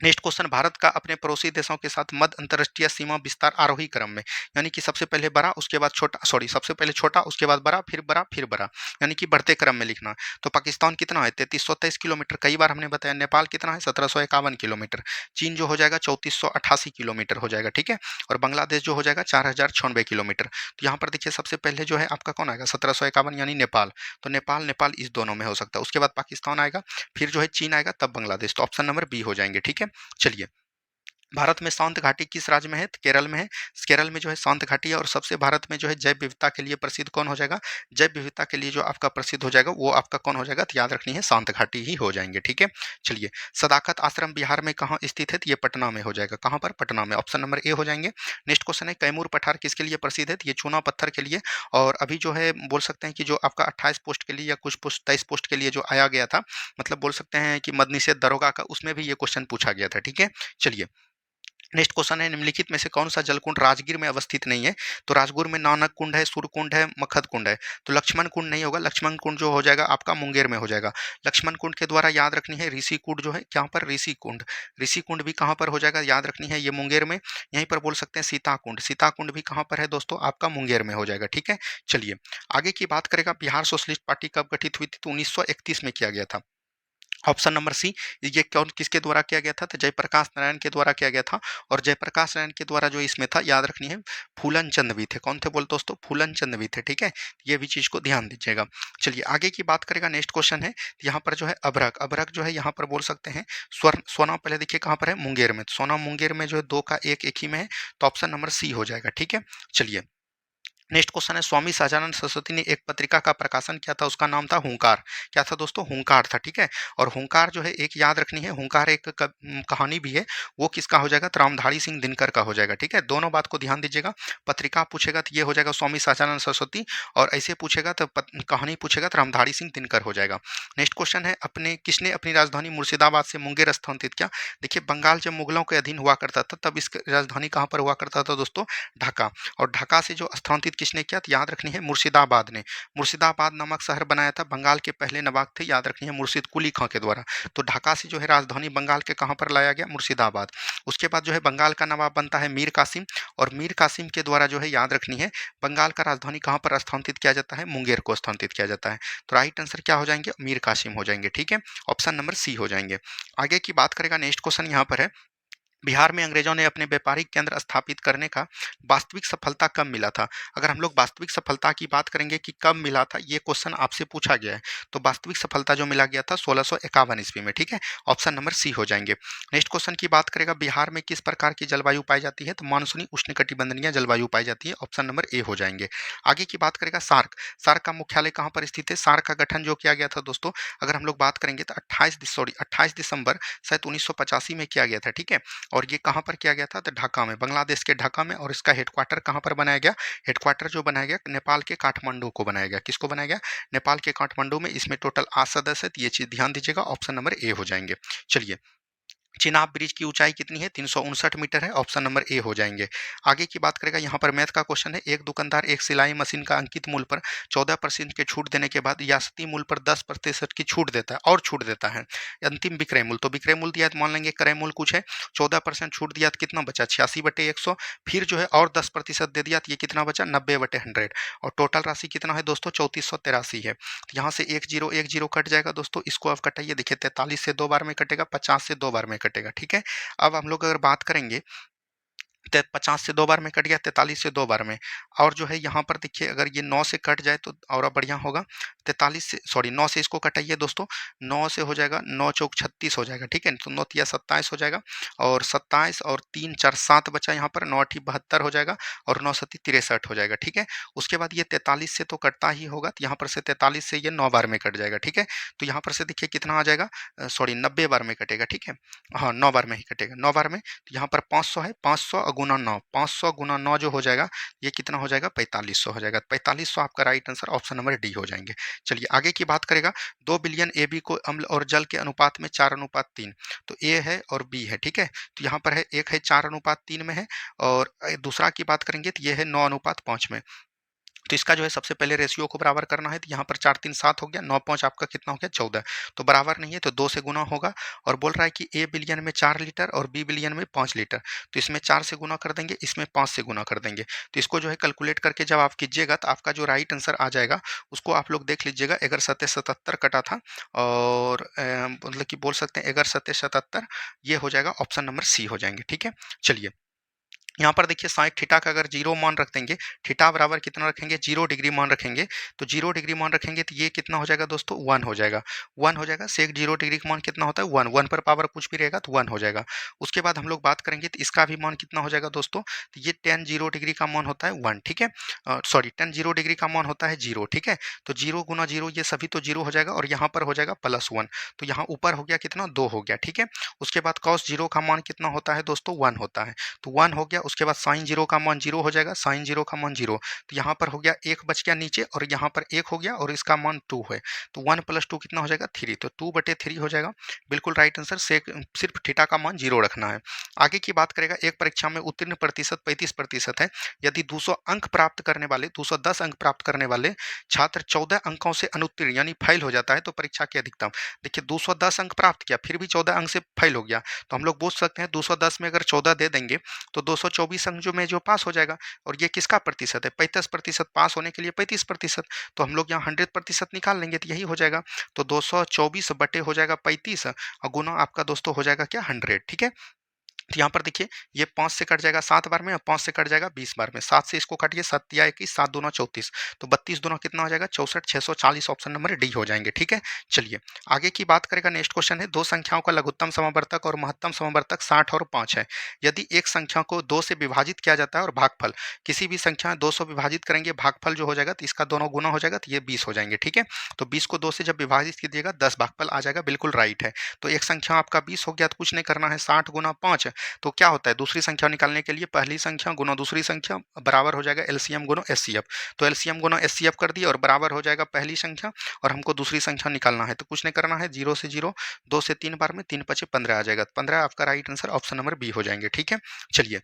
नेक्स्ट क्वेश्चन, भारत का अपने पड़ोसी देशों के साथ मध्य अंतरराष्ट्रीय सीमा विस्तार आरोही क्रम में, यानी कि सबसे पहले बड़ा उसके बाद छोटा, सबसे पहले छोटा उसके बाद बड़ा, फिर बड़ा, फिर बड़ा, यानी कि बढ़ते क्रम में लिखना। तो पाकिस्तान कितना है? 3323 किलोमीटर, कई बार हमने बताया। नेपाल कितना है? 1751 किलोमीटर। चीन जो हो जाएगा 3488 किलोमीटर हो जाएगा। ठीक है, और बांग्लादेश जो हो जाएगा 4096 किलोमीटर। तो यहाँ पर देखिए सबसे पहले जो है आपका कौन आएगा? 1751 यानी नेपाल, तो नेपाल नेपाल इस दोनों में हो सकता है। उसके बाद पाकिस्तान आएगा, फिर जो है चीन आएगा, तब बांग्लादेश। तो ऑप्शन नंबर बी हो जाएंगे। ठीक है, चलिए भारत में शांत घाटी किस राज्य में है? तो केरल में है। केरल में जो है शांत घाटी है, और सबसे भारत में जो है जैव विविधता के लिए प्रसिद्ध कौन हो जाएगा? जैव विविधता के लिए जो आपका प्रसिद्ध हो जाएगा वो आपका कौन हो जाएगा? तो याद रखनी है शांत घाटी ही हो जाएंगे। ठीक है, चलिए सदाकत आश्रम बिहार में कहाँ स्थित है? तो ये पटना में हो जाएगा। कहाँ पर? पटना में। ऑप्शन नंबर ए हो जाएंगे। नेक्स्ट क्वेश्चन है, कैमूर पठार किसके लिए प्रसिद्ध है? तो ये चूना पत्थर के लिए। और अभी जो है बोल सकते हैं कि जो आपका 28 पोस्ट के लिए या कुछ पोस्ट 23 पोस्ट के लिए जो आया गया था, मतलब बोल सकते हैं कि मद्यनिषेध दरोगा का, उसमें भी ये क्वेश्चन पूछा गया था। ठीक है, चलिए नेक्स्ट क्वेश्चन है, निम्नलिखित में से कौन सा जलकुंड राजगीर में अवस्थित नहीं है? तो राजगीर में नानक कुंड है, सूर्यकुंड है, मखद कुंड है। तो लक्ष्मण कुंड नहीं होगा, लक्ष्मण कुंड जो हो जाएगा आपका मुंगेर में हो जाएगा। लक्ष्मण कुंड के द्वारा याद रखनी है, ऋषि कुंड जो है यहाँ पर ऋषि कुंड, ऋषि कुंड भी कहाँ पर हो जाएगा याद रखनी है, ये मुंगेर में। यहीं पर बोल सकते हैं सीता कुंड, सीता कुंड भी कहाँ पर है दोस्तों आपका मुंगेर में हो जाएगा। ठीक है, चलिए आगे की बात करेगा। बिहार सोशलिस्ट पार्टी कब गठित हुई थी? तो 1931 में किया गया था। ऑप्शन नंबर सी, ये कौन किसके द्वारा किया गया था? तो जयप्रकाश नारायण के द्वारा किया गया था। और जयप्रकाश नारायण के द्वारा जो इसमें था याद रखनी है, फूलन चंद भी थे। कौन थे बोल दोस्तों? फूलन चंद भी थे। ठीक है, ये भी चीज को ध्यान दीजिएगा। चलिए आगे की बात करेगा। नेक्स्ट क्वेश्चन है यहाँ पर जो है अभ्रक, अभ्रक जो है यहाँ पर बोल सकते हैं स्वर्ण सोना। पहले देखिए कहाँ पर है, मुंगेर में। सोना मुंगेर में जो है दो का एक ही में है, तो ऑप्शन नंबर सी हो जाएगा। ठीक है, चलिए नेक्स्ट क्वेश्चन है, स्वामी सहजानंद सरस्वती ने एक पत्रिका का प्रकाशन किया था, उसका नाम था हुंकार। क्या था दोस्तों? हुंकार था। ठीक है, और हुंकार जो है एक याद रखनी है, हुंकार एक कहानी भी है, वो किसका हो जाएगा? तो रामधारी सिंह दिनकर का हो जाएगा। ठीक है, दोनों बात को ध्यान दीजिएगा। पत्रिका पूछेगा तो ये हो जाएगा स्वामी सहजानंद सरस्वती, और ऐसे पूछेगा तो कहानी पूछेगा तो रामधारी सिंह दिनकर हो जाएगा। नेक्स्ट क्वेश्चन है, अपने किसने अपनी राजधानी मुर्शिदाबाद से मुंगेर स्थानांतरित किया? देखिए बंगाल जब मुगलों के अधीन हुआ करता था तब इसकी राजधानी कहाँ पर हुआ करता था दोस्तों? ढाका। और ढाका से जो स्थानांतरित किसने किया? तो याद रखनी है मुर्शिदाबाद ने। मुर्शिदाबाद नामक शहर बनाया था, बंगाल के पहले नवाब थे, याद रखनी है मुर्शिद कुली खां के द्वारा। तो ढाका से जो है राजधानी बंगाल के कहाँ पर लाया गया? मुर्शिदाबाद। उसके बाद जो है बंगाल का नवाब बनता है मीर कासिम, और मीर कासिम के द्वारा जो है याद रखनी है बंगाल का राजधानी कहाँ पर स्थानांतरित किया जाता है? मुंगेर को स्थानांतरित किया जाता है। तो राइट आंसर क्या हो जाएंगे? मीर कासिम हो जाएंगे। ठीक है, ऑप्शन नंबर सी हो जाएंगे। आगे की बात करेगा। नेक्स्ट क्वेश्चन यहाँ पर है, बिहार में अंग्रेजों ने अपने व्यापारिक केंद्र स्थापित करने का वास्तविक सफलता कब मिला था? अगर हम लोग वास्तविक सफलता की बात करेंगे कि कब मिला था, ये क्वेश्चन आपसे पूछा गया है, तो वास्तविक सफलता जो मिला गया था 1651 ईस्वी में। ठीक है, ऑप्शन नंबर सी हो जाएंगे। नेक्स्ट क्वेश्चन की बात करेगा, बिहार में किस प्रकार की जलवायु पाई जाती है? तो मानसूनी उष्णकटिबंधीय जलवायु पाई जाती है, ऑप्शन नंबर ए हो जाएंगे। आगे की बात करेगा सार्क, सार्क का मुख्यालय कहाँ पर स्थित है? सार्क का गठन जो किया गया था दोस्तों, अगर हम लोग बात करेंगे तो 28 दिसंबर शायद 1985 में किया गया था। ठीक है, और ये कहाँ पर किया गया था? तो ढाका में, बांग्लादेश के ढाका में। और इसका हेडक्वार्टर कहाँ पर बनाया गया? हेडक्वार्टर जो बनाया गया नेपाल के काठमांडू को बनाया गया। किसको बनाया गया? नेपाल के काठमांडू में। इसमें टोटल 8 सदस्य है, तो ये चीज ध्यान दीजिएगा, ऑप्शन नंबर ए हो जाएंगे। चलिए चिनाब ब्रिज की ऊंचाई कितनी है? 359 मीटर है, ऑप्शन नंबर ए हो जाएंगे। आगे की बात करेगा, यहाँ पर मैथ का क्वेश्चन है, एक दुकानदार एक सिलाई मशीन का अंकित मूल्य पर 14% के छूट देने के बाद यासती मूल्य पर 10% की छूट देता है और छूट देता है अंतिम विक्रय मूल्य। तो विक्रय मूल्य दिया तो मान लेंगे क्रय मूल्य कुछ है, 14% छूट दिया तो कितना बचा? 86/100। फिर जो है और 10% दे दिया तो ये कितना बचा? 90/100। और टोटल राशि कितना है दोस्तों? 3483 है। तो यहाँ से एक जीरो कट जाएगा दोस्तों, इसको आप कटाइए। देखिए 43 से 2 बार में कटेगा, 50 से 2 बार में कटेगा। ठीक है, अब हम लोग अगर बात करेंगे 50 से 2 बार में कट गया, 43 से 2 बार में। और जो है यहाँ पर देखिए अगर ये 9 से कट जाए तो और बढ़िया होगा। 43 से सॉरी 9 से इसको कटाइए दोस्तों, 9 से हो जाएगा 9 चौक 36 हो जाएगा। ठीक है, तो 9 तिया 27 हो जाएगा, और 27 और 3 4 7 बचा यहाँ पर, 9 8 72 हो जाएगा, और 9 7 63 हो जाएगा। ठीक है, उसके बाद ये 43 से तो कटता ही होगा, तो यहाँ पर से 43 से ये 9 बार में कट जाएगा। ठीक है, तो यहाँ पर से देखिए कितना आ जाएगा, सॉरी 90 बार में कटेगा। ठीक है, हाँ 9 बार में ही कटेगा, 9 बार में। तो यहाँ पर 500 है, 500 गुना 9, 500 गुना 9 जो हो जाएगा ये कितना हो जाएगा? 4500 हो जाएगा। 4500 आपका right answer, option number D हो जाएंगे। चलिए आगे की बात करेगा, 2 बिलियन एबी को अम्ल और जल के अनुपात में 4:3, तो ए है और बी है। ठीक है, तो यहाँ पर है एक है 4:3 में है, और दूसरा की बात करेंगे तो ये है 9:5 में। तो इसका जो है सबसे पहले रेशियो को बराबर करना है, तो यहाँ पर 4 3 7 हो गया, 9 5 आपका कितना हो गया? 14। तो बराबर नहीं है तो 2 से गुना होगा, और बोल रहा है कि ए बिलियन में 4 लीटर और बी बिलियन में 5 लीटर। तो इसमें 4 से गुना कर देंगे, इसमें 5 से गुना कर देंगे। तो इसको जो है कैलकुलेट करके जब आप कीजिएगा तो आपका जो राइट आंसर आ जाएगा उसको आप लोग देख लीजिएगा। अगर 77 कटा था, और मतलब कि बोल सकते हैं अगर 77 ये हो जाएगा, ऑप्शन नंबर सी हो जाएंगे। ठीक है, चलिए यहाँ पर देखिए साइन थीटा का अगर 0 मान रख देंगे, थीटा बराबर कितना रखेंगे? 0 डिग्री मान रखेंगे। तो 0 डिग्री मान रखेंगे तो ये कितना हो जाएगा दोस्तों? 1 हो जाएगा, 1 हो जाएगा। सेक 0 डिग्री का मान कितना होता है? 1, 1 पर पावर कुछ भी रहेगा तो 1 हो जाएगा। उसके बाद हम लोग बात करेंगे तो इसका भी मान कितना हो जाएगा दोस्तों? तो ये tan 0 डिग्री का मान होता है 1। ठीक है, सॉरी tan 0 डिग्री का मान होता है 0। ठीक है, तो 0 गुना 0 ये सभी तो 0 हो जाएगा, और यहाँ पर हो जाएगा +1। तो यहाँ ऊपर हो गया कितना? 2 हो गया। ठीक है, उसके बाद cos 0 का मान कितना होता है दोस्तों? 1 होता है, तो 1 हो गया। उसके बाद साइन 0 का मान 0 हो जाएगा, साइन 0 का मान 0। तो यहाँ पर हो गया 1 बच गया नीचे और यहाँ पर 1 हो गया और इसका मान 2 है। तो 1 + 2 कितना हो जाएगा 3, तो 2/3 हो जाएगा। बिल्कुल राइट आंसर। से सिर्फ थीटा का मान 0 रखना है। आगे की बात करेगा, एक परीक्षा में उत्तीर्ण प्रतिशत 35% है। यदि 200 अंक प्राप्त करने वाले 210 अंक प्राप्त करने वाले छात्र 14 अंकों से अनुत्तीर्ण यानी फेल हो जाता है तो परीक्षा की अधिकतम। देखिए 210 अंक प्राप्त किया फिर भी 14 अंक से फेल हो गया, तो हम लोग बोल सकते हैं 210 में अगर 14 दे देंगे तो 224 अंक जो पास हो जाएगा। और ये किसका प्रतिशत है, 35%। पास होने के लिए 35%, तो हम लोग यहाँ 100% निकाल लेंगे तो यही हो जाएगा। तो 224 बटे हो जाएगा 35 और गुना आपका दोस्तों हो जाएगा क्या 100। ठीक है, तो यहाँ पर देखिए ये 5 से कट जाएगा 7 बार में और 5 से कट जाएगा 20 बार में। 7 से इसको काटिए, 7 या 21, 7 दूना 34, तो 32 दूना कितना हो जाएगा 64, 640 ऑप्शन नंबर डी हो जाएंगे। ठीक है, चलिए आगे की बात करेगा। नेक्स्ट क्वेश्चन है, दो संख्याओं का लघुत्तम समावर्तक और महत्तम समावर्तक 60 और 5 है। यदि एक संख्या को 2 से विभाजित किया जाता है और भागफल किसी भी संख्या 2 से विभाजित करेंगे, भागफल जो हो जाएगा तो इसका दोनों गुना हो जाएगा तो ये 20 हो जाएंगे। ठीक है, तो 20 को 2 से जब विभाजित कीजिएगा 10 भागफल आ जाएगा। बिल्कुल राइट है। तो एक संख्या आपका 20 हो गया तो कुछ नहीं करना है, 60 गुना 5, तो क्या होता है दूसरी संख्या निकालने के लिए पहली संख्या गुना दूसरी संख्या बराबर हो जाएगा एलसीएम गुना एचसीएफ। तो एलसीएम गुना एचसीएफ कर दिए और बराबर हो जाएगा पहली संख्या और हमको दूसरी संख्या निकालना है, तो कुछ नहीं करना है, 0 से 0, 2 से 3 बार में 3 × 5 = 15 आ जाएगा। 15 आपका right answer option number B हो जाएंगे। ठीक है, चलिए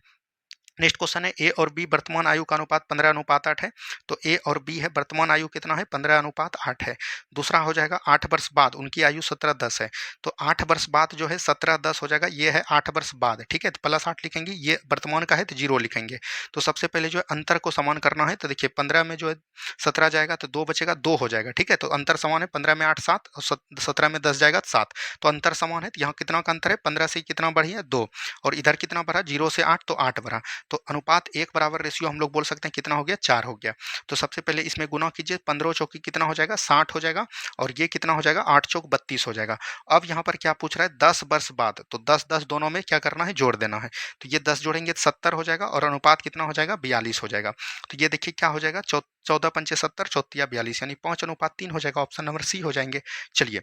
नेक्स्ट क्वेश्चन है, ए और बी वर्तमान आयु का अनुपात 15:8 है। तो ए और बी है वर्तमान आयु कितना है 15:8 है। दूसरा हो जाएगा 8 वर्ष बाद उनकी आयु 17:10 है। तो 8 वर्ष बाद जो है 17:10 हो जाएगा, ये है 8 वर्ष बाद। ठीक है, तो +8 लिखेंगे, ये वर्तमान का है तो 0 लिखेंगे। तो सबसे पहले जो है अंतर को समान करना है, तो देखिए 15 में जो है 17 जाएगा तो 2 बचेगा, 2 हो जाएगा। ठीक है, तो अंतर समान है, 15 में 8 7 और 17 में 10 जाएगा 7, तो अंतर समान है। तो यहाँ कितना का अंतर है, 15 से कितना बढ़ी है 2, और इधर कितना बढ़ा 0 से 8 तो 8 बढ़ा, तो अनुपात 1 बराबर रेशियो हम लोग बोल सकते हैं कितना हो गया 4 हो गया। तो सबसे पहले इसमें गुना कीजिए, 15 चौकी कितना हो जाएगा 60 हो जाएगा और ये कितना हो जाएगा 8 चौक 32 हो जाएगा। अब यहाँ पर क्या पूछ रहा है 10 वर्ष बाद, तो 10 10 दोनों में क्या करना है जोड़ देना है, तो ये 10 जोड़ेंगे तो 70 हो जाएगा और अनुपात कितना हो जाएगा 42 हो जाएगा। तो ये देखिए क्या हो जाएगा 14 पंचे 70, 34 42 यानी 5:3 हो जाएगा। ऑप्शन नंबर सी हो जाएंगे। चलिए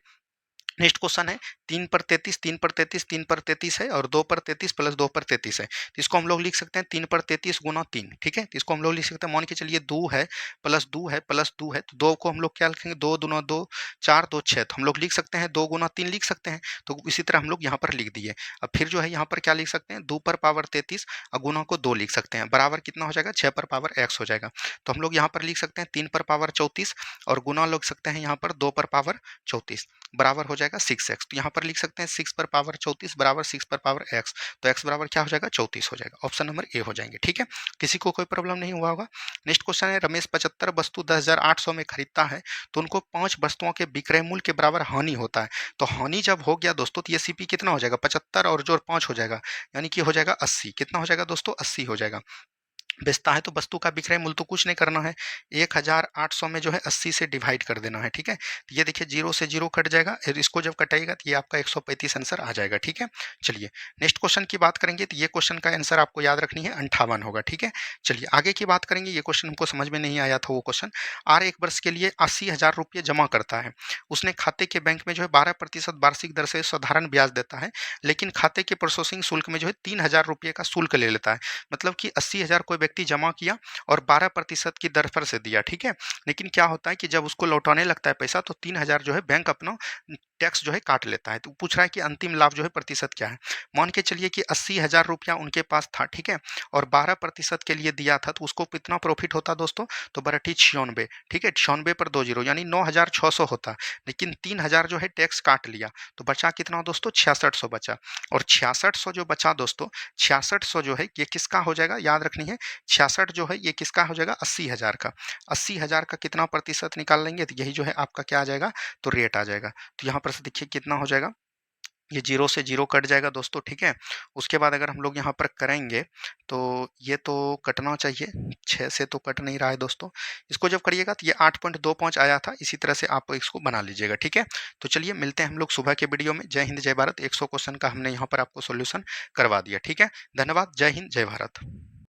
नेक्स्ट क्वेश्चन है, 3 पर 33, 3 पर 33, 3 पर 33 है और 2 पर 33 प्लस 2 पर 33 है। तो इसको हम लोग लिख सकते हैं 3 पर 33 गुना 3। ठीक है, तो इसको हम लोग लिख सकते हैं, मान के चलिए 2 है प्लस 2 है प्लस 2 है, तो 2 को हम लोग क्या लिखेंगे 2 दूना 2 4 2 6, तो हम लोग लिख सकते हैं 2 गुना 3 लिख सकते हैं। तो इसी तरह हम लोग यहाँ पर लिख दिए। अब फिर जो है यहाँ पर क्या लिख सकते हैं 2 पर पावर 33 और गुना को 2 लिख सकते हैं, बराबर कितना हो जाएगा 6 पर पावर x हो जाएगा। तो हम लोग यहाँ पर लिख सकते हैं 3 पर पावर 34 और गुना लिख सकते हैं यहाँ पर 2 पर पावर 34 बराबर हो जाएगा 6x। तो यहाँ पर लिख सकते हैं 6 पर पावर 34 बराबर 6 पर पावर x, तो x बराबर क्या हो जाएगा 34 हो जाएगा। ऑप्शन नंबर ए हो जाएंगे। ठीक है, किसी को कोई प्रॉब्लम नहीं हुआ होगा। नेक्स्ट क्वेश्चन है, रमेश 75 वस्तु 10,800 में खरीदता है तो उनको 5 वस्तुओं के विक्रय मूल्य के बराबर हानि होता है। तो हानि जब हो गया दोस्तों तो ये सीपी कितना हो जाएगा 75 और जोड़ 5 हो जाएगा, यानी कि हो जाएगा 80। कितना हो जाएगा दोस्तों 80 हो जाएगा। बेचता है तो वस्तु का विक्रय मूल्य तो कुछ नहीं करना है, 1800 में जो है 80 से डिवाइड कर देना है। ठीक है, तो ये देखिए 0 से 0 कट जाएगा और इसको जब कटाएगा तो ये आपका 135 आंसर आ जाएगा। ठीक है, चलिए नेक्स्ट क्वेश्चन की बात करेंगे तो ये क्वेश्चन का आंसर आपको याद रखनी है 58 होगा। ठीक है, चलिए आगे की बात करेंगे। ये क्वेश्चन हमको समझ में नहीं आया था वो क्वेश्चन। आर 1 वर्ष के लिए 80,000 रुपये जमा करता है। उसने खाते के बैंक में जो है 12% वार्षिक दर से साधारण ब्याज देता है, लेकिन खाते के प्रोसेसिंग शुल्क में जो है 3,000 रुपये का शुल्क ले लेता है। मतलब कि 80,000 कोई व्यक्ति जमा किया और 12% की दर पर से दिया। ठीक है, लेकिन क्या होता है कि जब उसको लौटाने लगता है पैसा तो 3,000 जो है बैंक अपना टैक्स जो है काट लेता है। तो पूछ रहा है कि अंतिम लाभ जो है प्रतिशत क्या है। मान के चलिए कि 80,000 रुपया उनके पास था, ठीक है, और 12% के लिए दिया था, तो उसको कितना प्रॉफिट होता दोस्तों, तो बराठी 96। ठीक है, 96 पर 2 जीरो यानी 9,600 होता, लेकिन 3,000 जो है टैक्स काट लिया, तो बचा कितना दोस्तों 6600 बचा। और 6600 जो बचा दोस्तों, 6600 जो है ये किसका हो जाएगा, याद रखनी है 66 जो है ये किसका हो जाएगा 80,000 का। 80,000 का कितना प्रतिशत निकाल लेंगे तो यही जो है आपका क्या आ जाएगा, तो रेट आ जाएगा। तो यहाँ पर से देखिए कितना हो जाएगा, ये 0 से 0 कट जाएगा दोस्तों। ठीक है, उसके बाद अगर हम लोग यहाँ पर करेंगे तो ये तो कटना चाहिए, 6 से तो कट नहीं रहा है दोस्तों। इसको जब करिएगा तो ये 8.25 आया था, इसी तरह से आप इसको बना लीजिएगा। ठीक है, तो चलिए मिलते हैं हम लोग सुबह के वीडियो में। जय हिंद जय भारत। 100 क्वेश्चन का हमने यहाँ पर आपको सोल्यूशन करवा दिया। ठीक है, धन्यवाद। जय हिंद जय भारत।